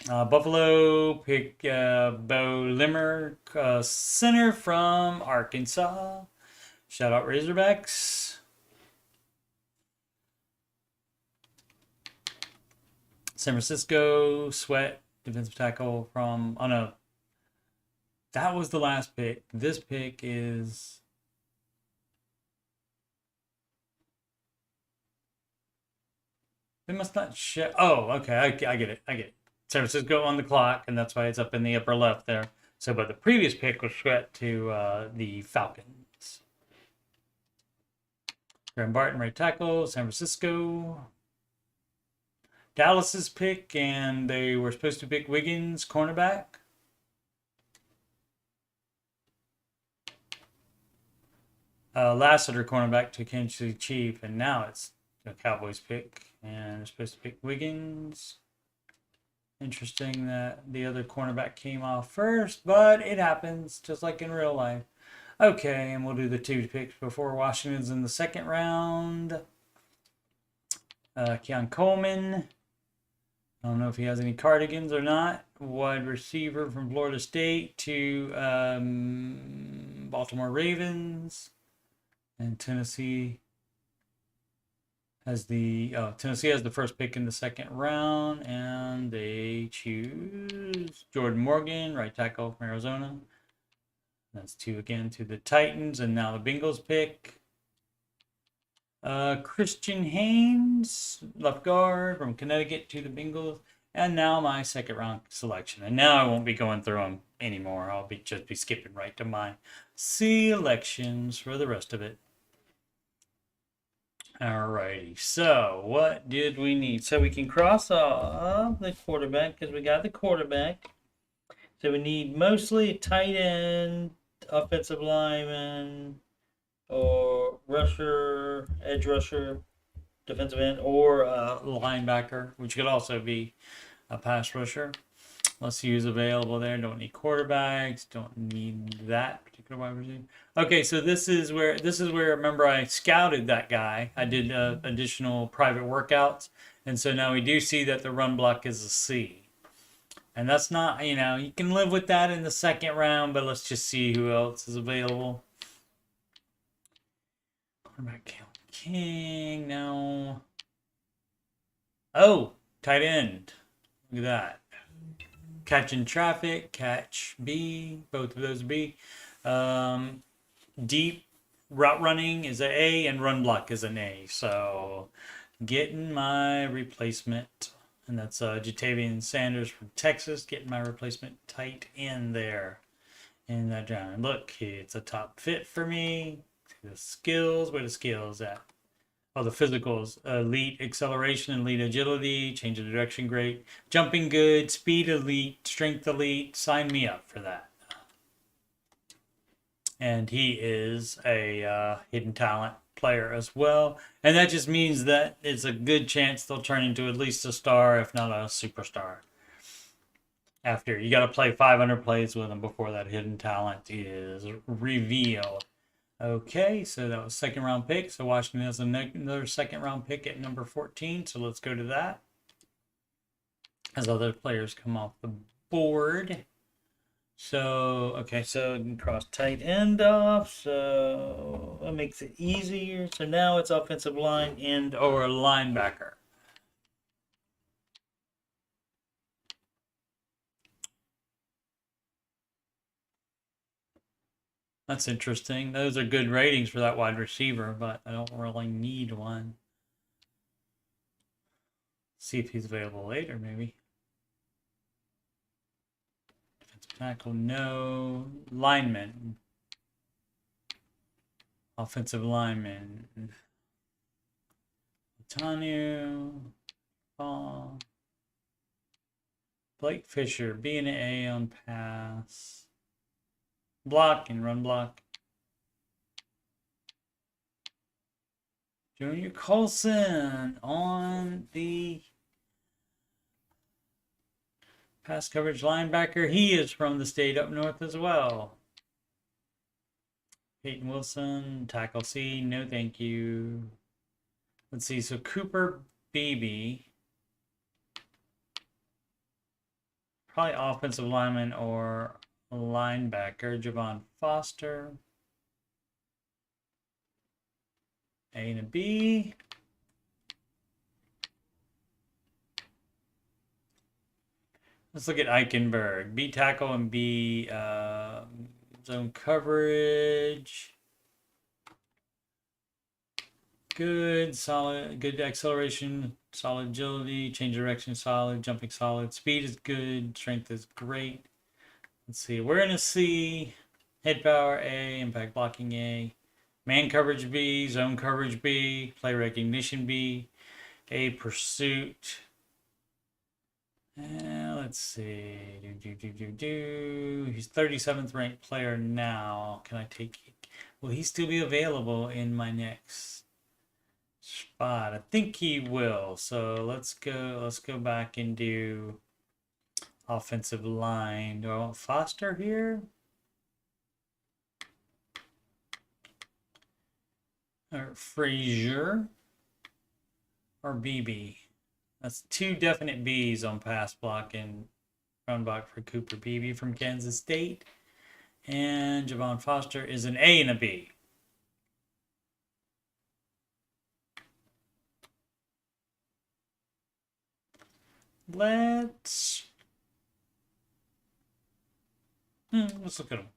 Buffalo pick Bo Limmer, center from Arkansas. Shout out Razorbacks. San Francisco, Sweat, defensive tackle from... Oh, no. That was the last pick. This pick is... They must not show... Oh, okay. I get it. I get it. San Francisco on the clock, and that's why it's up in the upper left there. So, but the previous pick was set to the Falcons. Graham Barton, right tackle, San Francisco. Dallas's pick, and they were supposed to pick Wiggins, cornerback. Lassiter, cornerback, to Kansas City Chief, and now it's the Cowboys pick, and they're supposed to pick Wiggins. Interesting that the other cornerback came off first, but it happens, just like in real life. Okay, and we'll do the 2 picks before Washington's in the second round. Keon Coleman. I don't know if he has any cardigans or not. Wide receiver from Florida State to Baltimore Ravens. And Tennessee has the first pick in the second round, and they choose Jordan Morgan, right tackle from Arizona. That's 2 again to the Titans, and now the Bengals pick. Christian Haynes, left guard from Connecticut to the Bengals. And now my second round selection. And now I won't be going through them anymore. I'll just be skipping right to my selections for the rest of it. Alrighty, so what did we need? So we can cross off the quarterback because we got the quarterback. So we need mostly a tight end, offensive lineman, or rusher, edge rusher, defensive end, or a linebacker, which could also be a pass rusher. Let's see who's available there. Don't need quarterbacks. Don't need that particular wide receiver. Okay, so this is where remember I scouted that guy. I did additional private workouts, and so now we do see that the run block is a C. And that's not, you can live with that in the second round, but let's just see who else is available. Quarterback King, no. Oh, tight end. Look at that. Catching traffic, catch B, both of those B. Deep route running is an A, and run block is an A. So getting my replacement, and that's Jatavian Sanders from Texas, getting my replacement tight end there in that round. Look, it's a top fit for me. The skills, where the skills at? Oh, the physicals: elite acceleration, elite agility, change of direction, great, jumping good, speed elite, strength elite. Sign me up for that. And he is a hidden talent player as well, and that just means that it's a good chance they'll turn into at least a star, if not a superstar. After you got to play 500 plays with him before that hidden talent is revealed. Okay, so that was second round pick. So Washington has another second round pick at number 14. So let's go to that as other players come off the board. So, okay, so you can cross tight end off. So that makes it easier. So now it's offensive line, end, or linebacker. That's interesting. Those are good ratings for that wide receiver, but I don't really need one. See if he's available later, maybe. Defensive tackle, no. Lineman. Offensive lineman. Tanu. Blake Fisher, B and A on pass. Block and run block. Junior Colson on the pass coverage linebacker. He is from the state up north as well. Peyton Wilson, tackle C, no thank you. Let's see, so Cooper Beebe. Probably offensive lineman or linebacker. Javon Foster. A and a B. Let's look at Eichenberg. B tackle and B zone coverage. Good, solid, good acceleration, solid agility, change direction solid, jumping solid, speed is good, strength is great. Let's see. Awareness C, head power A, impact blocking A, man coverage B, zone coverage B, play recognition B, A pursuit. Let's see. He's 37th ranked player now. Can I take? Will he still be available in my next spot? I think he will. So let's go. Let's go back and do offensive line. Do I want Foster here? Or Frazier? Or BB? That's two definite B's on pass block and run block for Cooper Beebe from Kansas State. And Javon Foster is an A and a B. Let's look at him.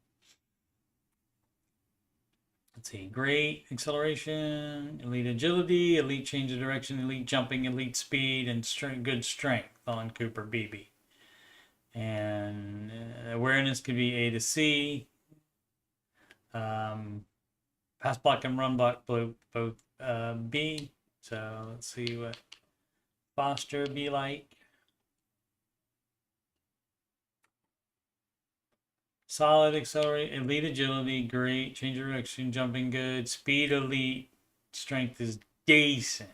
Let's see. Great acceleration, elite agility, elite change of direction, elite jumping, elite speed, and good strength on Cooper Beebe. And awareness could be A to C. Pass block and run block both B. So let's see what Foster be like. Solid accelerate, elite agility, great change of direction, jumping good, speed elite, strength is decent.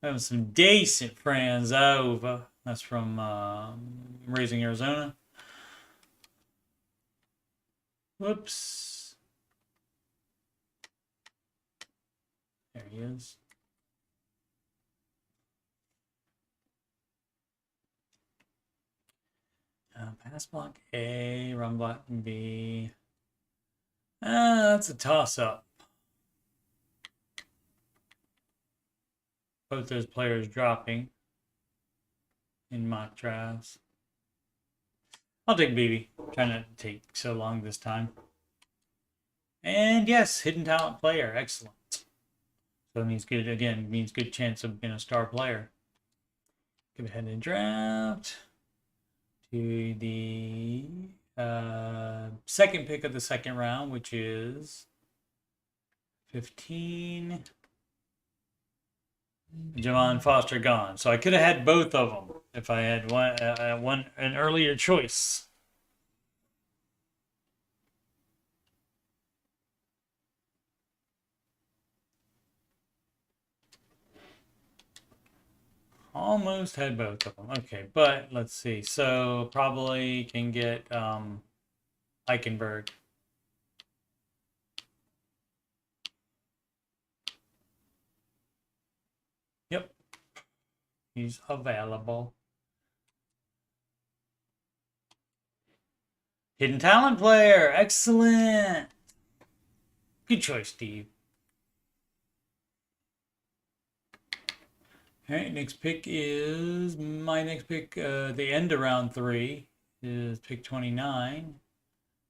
We have some decent friends over. That's from Raising Arizona. Whoops. There he is. Pass block A, run block B. That's a toss-up. Both those players dropping in mock drafts. I'll take BB. Try not to take so long this time. And yes, hidden talent player. Excellent. So it means good, again, means good chance of being a star player. Go ahead and draft to the second pick of the second round, which is 15. Javon Foster gone. So I could have had both of them if I had an earlier choice. Almost had both of them. Okay, but let's see. So probably can get Eichenberg. Yep. He's available. Hidden talent player. Excellent. Good choice, Steve. All right, next pick is my next pick. The end of round 3 is pick 29.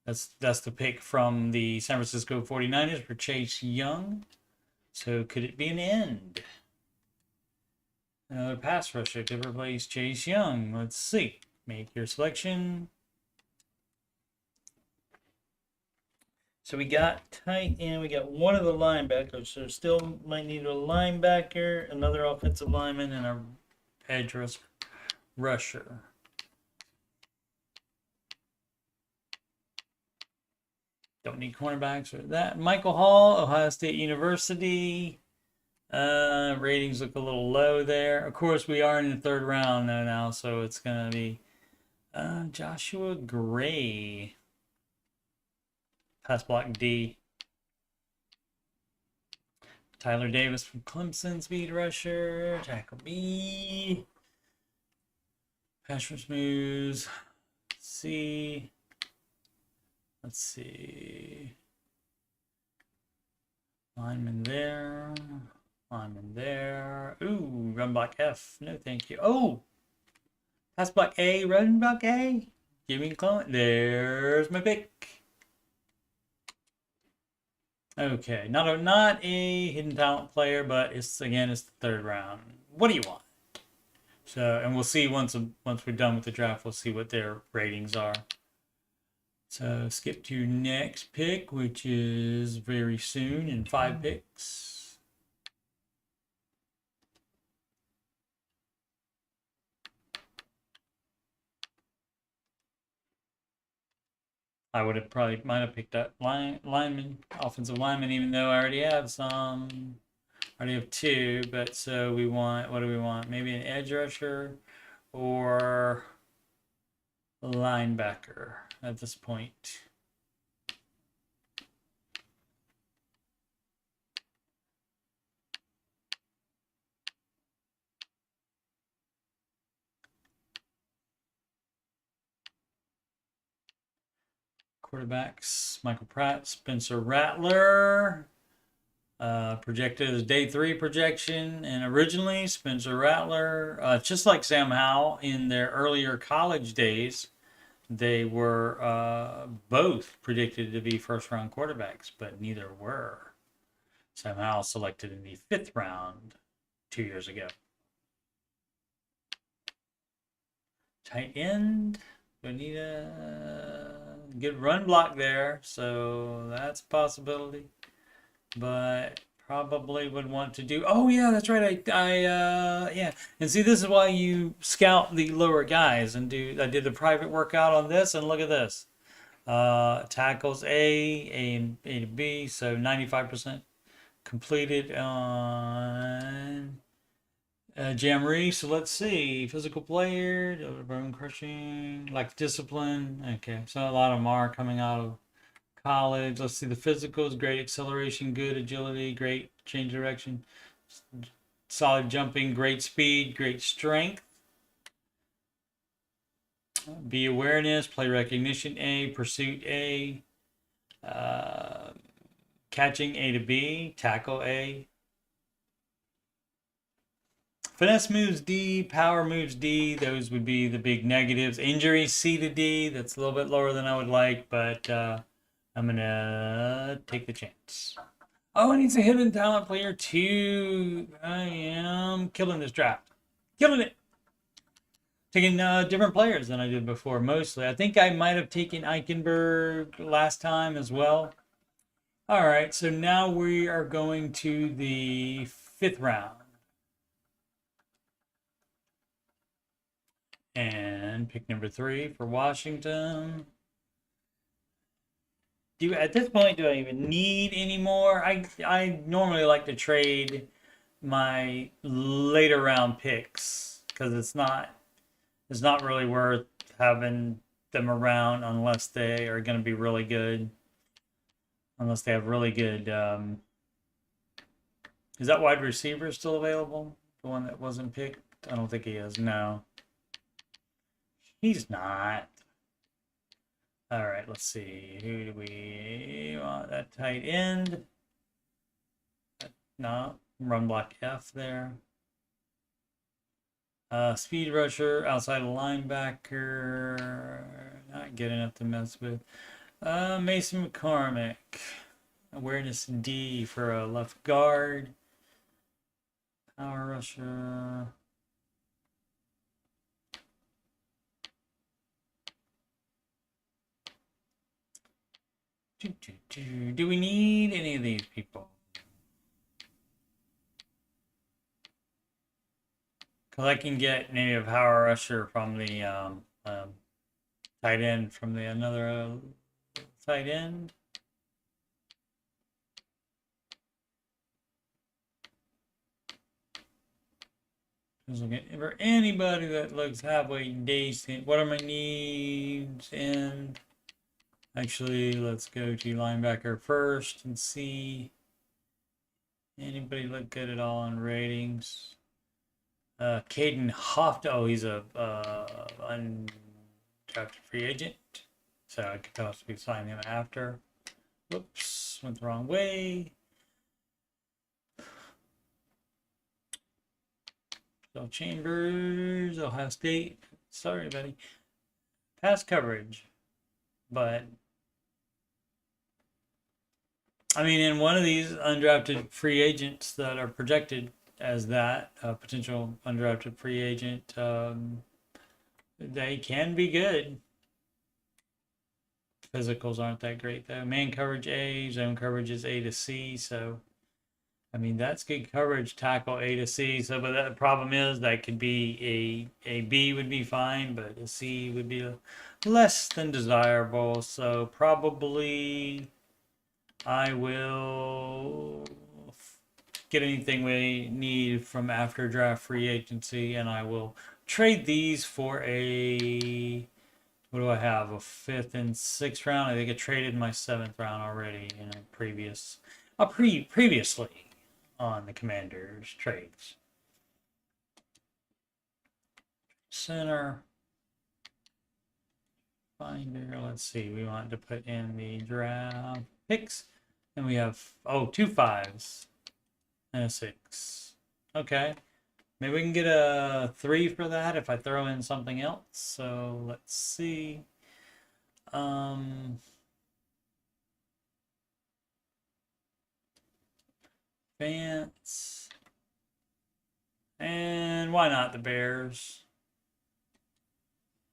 That's the pick from the San Francisco 49ers for Chase Young. So could it be an end? Another pass rusher to replace Chase Young. Let's see. Make your selection. So we got tight end. We got one of the linebackers. So still might need a linebacker, another offensive lineman, and a edge rusher. Don't need cornerbacks or that. Michael Hall, Ohio State University. Ratings look a little low there. Of course, we are in the third round now, so it's going to be Joshua Gray. Pass block D. Tyler Davis from Clemson, speed rusher. Tackle B. Pass rush moves. C. Let's see. Lineman there. Lineman there. Ooh, run block F. No, thank you. Oh! Pass block A, run block A. Give me a clone. There's my pick. Okay, not a hidden talent player, but it's the third round. What do you want? So, and we'll see once we're done with the draft, we'll see what their ratings are. So skip to your next pick, which is very soon in 5 picks. I would have probably might have picked up lineman, offensive lineman, even though I already have some. I already have 2, but so we want, what do we want? Maybe an edge rusher or linebacker at this point. Quarterbacks: Michael Pratt, Spencer Rattler. Projected as day 3 projection, and originally Spencer Rattler, just like Sam Howell in their earlier college days, they were both predicted to be first-round quarterbacks, but neither were. Sam Howell selected in the 5th round 2 years ago. Tight end. We need a good run block there, so that's a possibility. But probably would want to do. Oh yeah, that's right. Yeah. And see, this is why you scout the lower guys and do. I did a private workout on this, and look at this. Tackles A to B, so 95% completed on Jamboree. So let's see, physical player, bone crushing, like discipline. Okay, so a lot of them are coming out of college. Let's see the physicals: great acceleration, good agility, great change direction, solid jumping, great speed, great strength. B awareness, play recognition A, pursuit A, catching A to B, tackle A. Finesse moves D, power moves D. Those would be the big negatives. Injury C to D. That's a little bit lower than I would like, but I'm gonna take the chance. Oh, and he's a hidden talent player too. I am killing this draft. Killing it. Taking different players than I did before, mostly. I think I might have taken Eichenberg last time as well. All right, so now we are going to the 5th round. And pick number 3 for Washington. At this point, do I even need any more? I normally like to trade my later round picks because it's not really worth having them around unless they are going to be really good. Unless they have really good. Is that wide receiver still available? The one that wasn't picked? I don't think he is. No, he's not. All right, let's see. Who do we want? That tight end. No, run block F there. Speed rusher, outside linebacker. Not good enough to mess with. Mason McCormick. Awareness D for a left guard. Power rusher. Do we need any of these people? Because I can get maybe a power rusher from the tight end from the another tight end. Just looking for anybody that looks halfway decent. What are my needs? And actually, let's go to linebacker first and see anybody look good at all on ratings. Caden Hoft. Oh, he's a undrafted free agent, so I could possibly sign him after. Whoops, went the wrong way. Bill Chambers, Ohio State. Sorry, buddy. Pass coverage, but I mean, in one of these undrafted free agents that are projected as that potential undrafted free agent, they can be good. physicals aren't that great though. Man coverage A, zone coverage is A to C, so I mean that's good coverage. Tackle A to C. So, but the problem is that could be a B would be fine, but a C would be less than desirable. So probably I will get anything we need from after draft free agency, and I will trade these for a, what do I have? A 5th and 6th round. I think I traded my 7th round already in a previously on the Commanders trades. Center. Finder. Let's see. We want to put in the draft picks. And we have, 2 5s and a 6. Okay. Maybe we can get a 3 for that if I throw in something else. So let's see. Vance. And why not the Bears?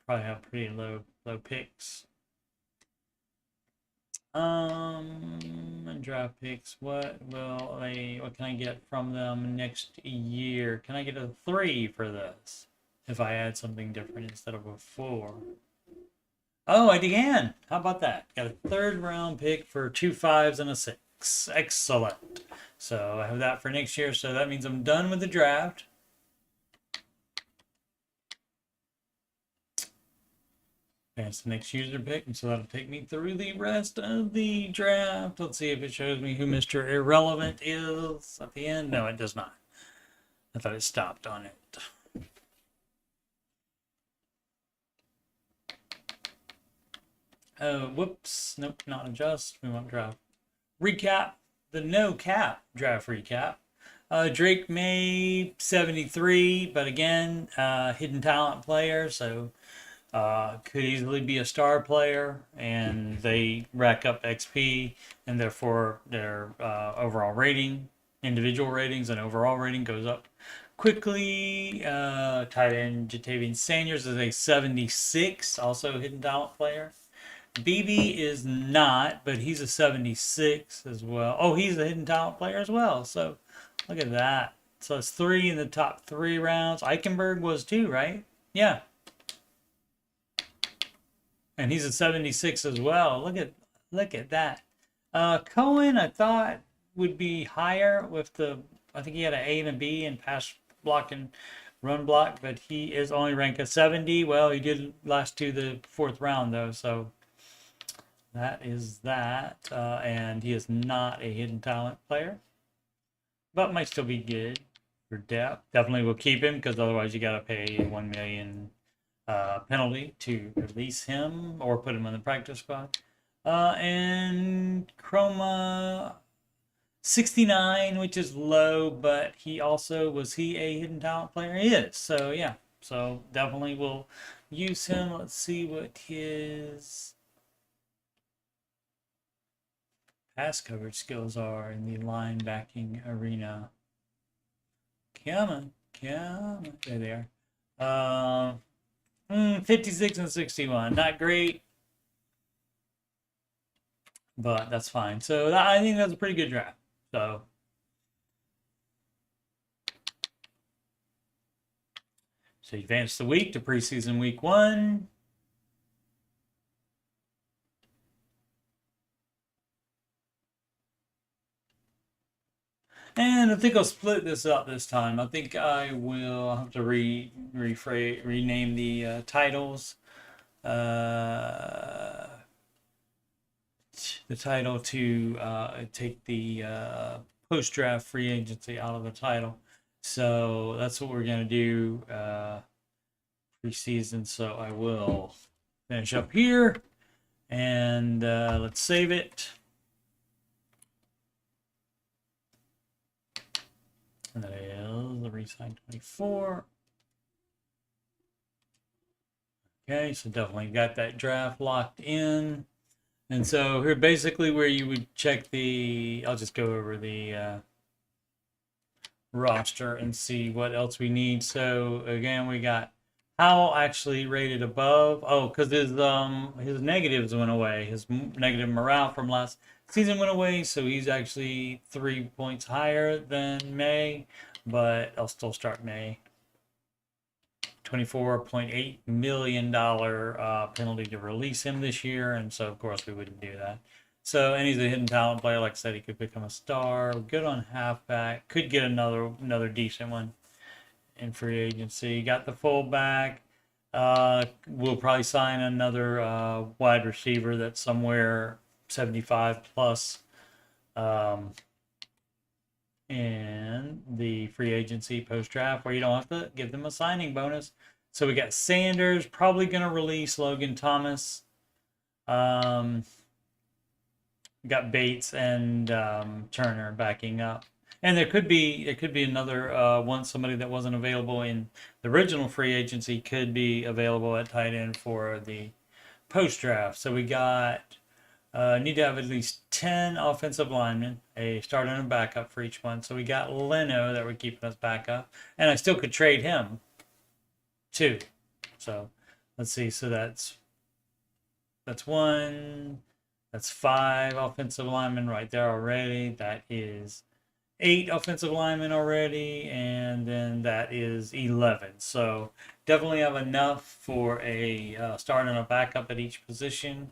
Probably have pretty low picks. And draft picks. What can I get from them next year? Can I get a 3 for this if I add something different instead of a 4? Oh, I can. How about that? Got a 3rd round pick for 2 5s and a 6. Excellent. So I have that for next year. So that means I'm done with the draft. That's the next user pick, and so that'll take me through the rest of the draft. Let's see if it shows me who Mr. Irrelevant is at the end. No, it does not. I thought it stopped on it. Oh, whoops. Nope, not adjust. We want draft recap. The no cap draft recap. Drake May, 73, but again, hidden talent player, so could easily be a star player, and they rack up XP, and therefore their overall rating, individual ratings, and overall rating goes up quickly. Tight end Jatavian Sanders is a 76, also a hidden talent player. BB is not, but he's a 76 as well. Oh, he's a hidden talent player as well. So look at that. So it's 3 in the top 3 rounds. Eichenberg was 2, right? Yeah. And he's a 76 as well. Look at that. Cohen, I thought would be higher with I think he had an A and a B in pass block and run block, but he is only ranked a 70. Well, he did last to the 4th round though, so that is that. And he is not a hidden talent player, but might still be good for depth. Definitely will keep him because otherwise you got to pay $1 million penalty to release him or put him on the practice squad. And Chroma 69, which is low, but was he a hidden talent player? He is. So yeah, so definitely will use him. Let's see what his pass coverage skills are in the linebacking arena. Come on. There they are. 56 and 61. Not great, but that's fine. So I think that's a pretty good draft. So advance the week to preseason week 1. And I think I'll split this up this time. I think I will have to rename the titles. The title to take the post-draft free agency out of the title. So that's what we're going to do preseason. So I will finish up here and let's save it. And that is the resign 24. Okay, so definitely got that draft locked in. And so here basically where you would check I'll just go over the roster and see what else we need. So again, we got Howell actually rated above. Oh, because his negatives went away. His negative morale from last season went away, so he's actually 3 points higher than May. But I'll still start May. $24.8 million penalty to release him this year, and so of course we wouldn't do that. So, and he's a hidden talent player. Like I said, he could become a star. Good on halfback. Could get another decent one in free agency. Got the fullback. We'll probably sign another wide receiver that's somewhere 75 plus. In the free agency post draft, where you don't have to give them a signing bonus. So we got Sanders, probably going to release Logan Thomas. Got Bates and Turner backing up. And there could be another one, somebody that wasn't available in the original free agency could be available at tight end for the post draft. So we got need to have at least 10 offensive linemen, a starter and a backup for each one. So we got Leno that we're keeping as backup, and I still could trade him too. So let's see. So that's one. That's 5 offensive linemen right there already. That is 8 offensive linemen already, and then that is 11. So definitely have enough for a starter and a backup at each position.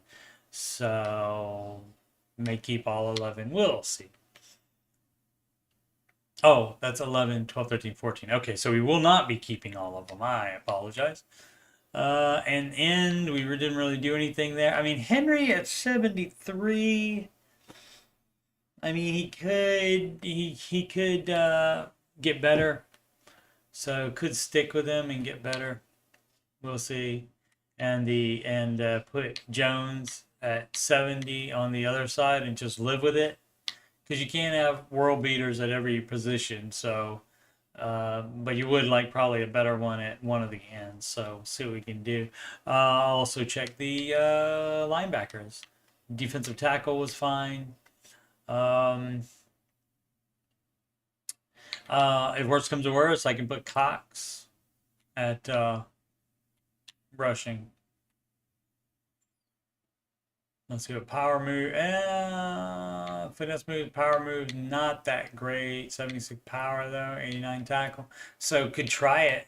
So may keep all 11. We'll see. Oh, that's 11, 12, 13, 14. Okay, so we will not be keeping all of them. I apologize. And end, we didn't really do anything there. I mean, Henry at 73. I mean, he could get better. So could stick with him and get better. We'll see. And put Jones at 70 on the other side and just live with it, because you can't have world beaters at every position. So, but you would like probably a better one at one of the ends. So see what we can do. I'll also check the linebackers. Defensive tackle was fine. If worse comes to worse, I can put Cox at rushing. Let's see what power move. Finesse move, power move, not that great. 76 power though, 89 tackle. So could try it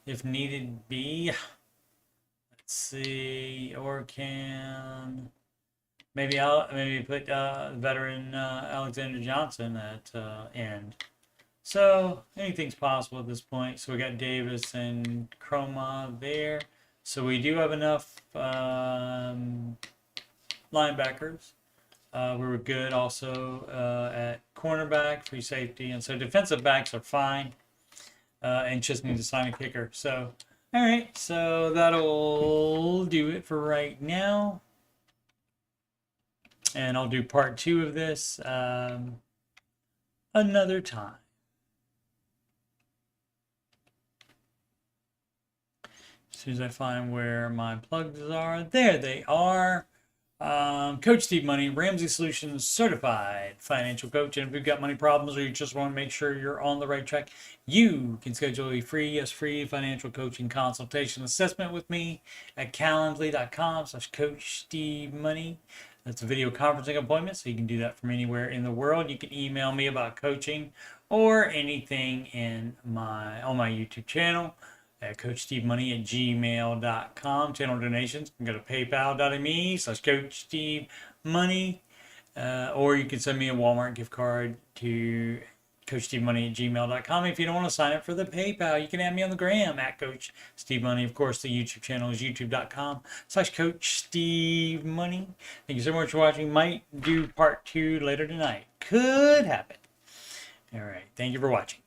if needed be. Let's see, or can maybe I'll put veteran Alexander Johnson at end. So anything's possible at this point. So we got Davis and Chroma there. So we do have enough linebackers. We were good also at cornerback, free safety, and so defensive backs are fine, and just need to sign a kicker. So, all right, so that'll do it for right now, and I'll do part 2 of this another time. As soon as I find where my plugs are, there they are. Coach Steve Money, Ramsey Solutions certified financial coach. And if you've got money problems or you just want to make sure you're on the right track, you can schedule a free financial coaching consultation assessment with me at calendly.com/Coach Steve Money. That's a video conferencing appointment, so you can do that from anywhere in the world. You can email me about coaching or anything on my YouTube channel at CoachSteveMoney@gmail.com. Channel donations can go to paypal.me/CoachSteveMoney, or you can send me a Walmart gift card to CoachSteveMoney@gmail.com. If you don't want to sign up for the PayPal, you can add me on the gram at Coach Steve Money. Of course, the YouTube channel is youtube.com/CoachSteveMoney. Thank you so much for watching. Might do part 2 later tonight. Could happen. All right. Thank you for watching.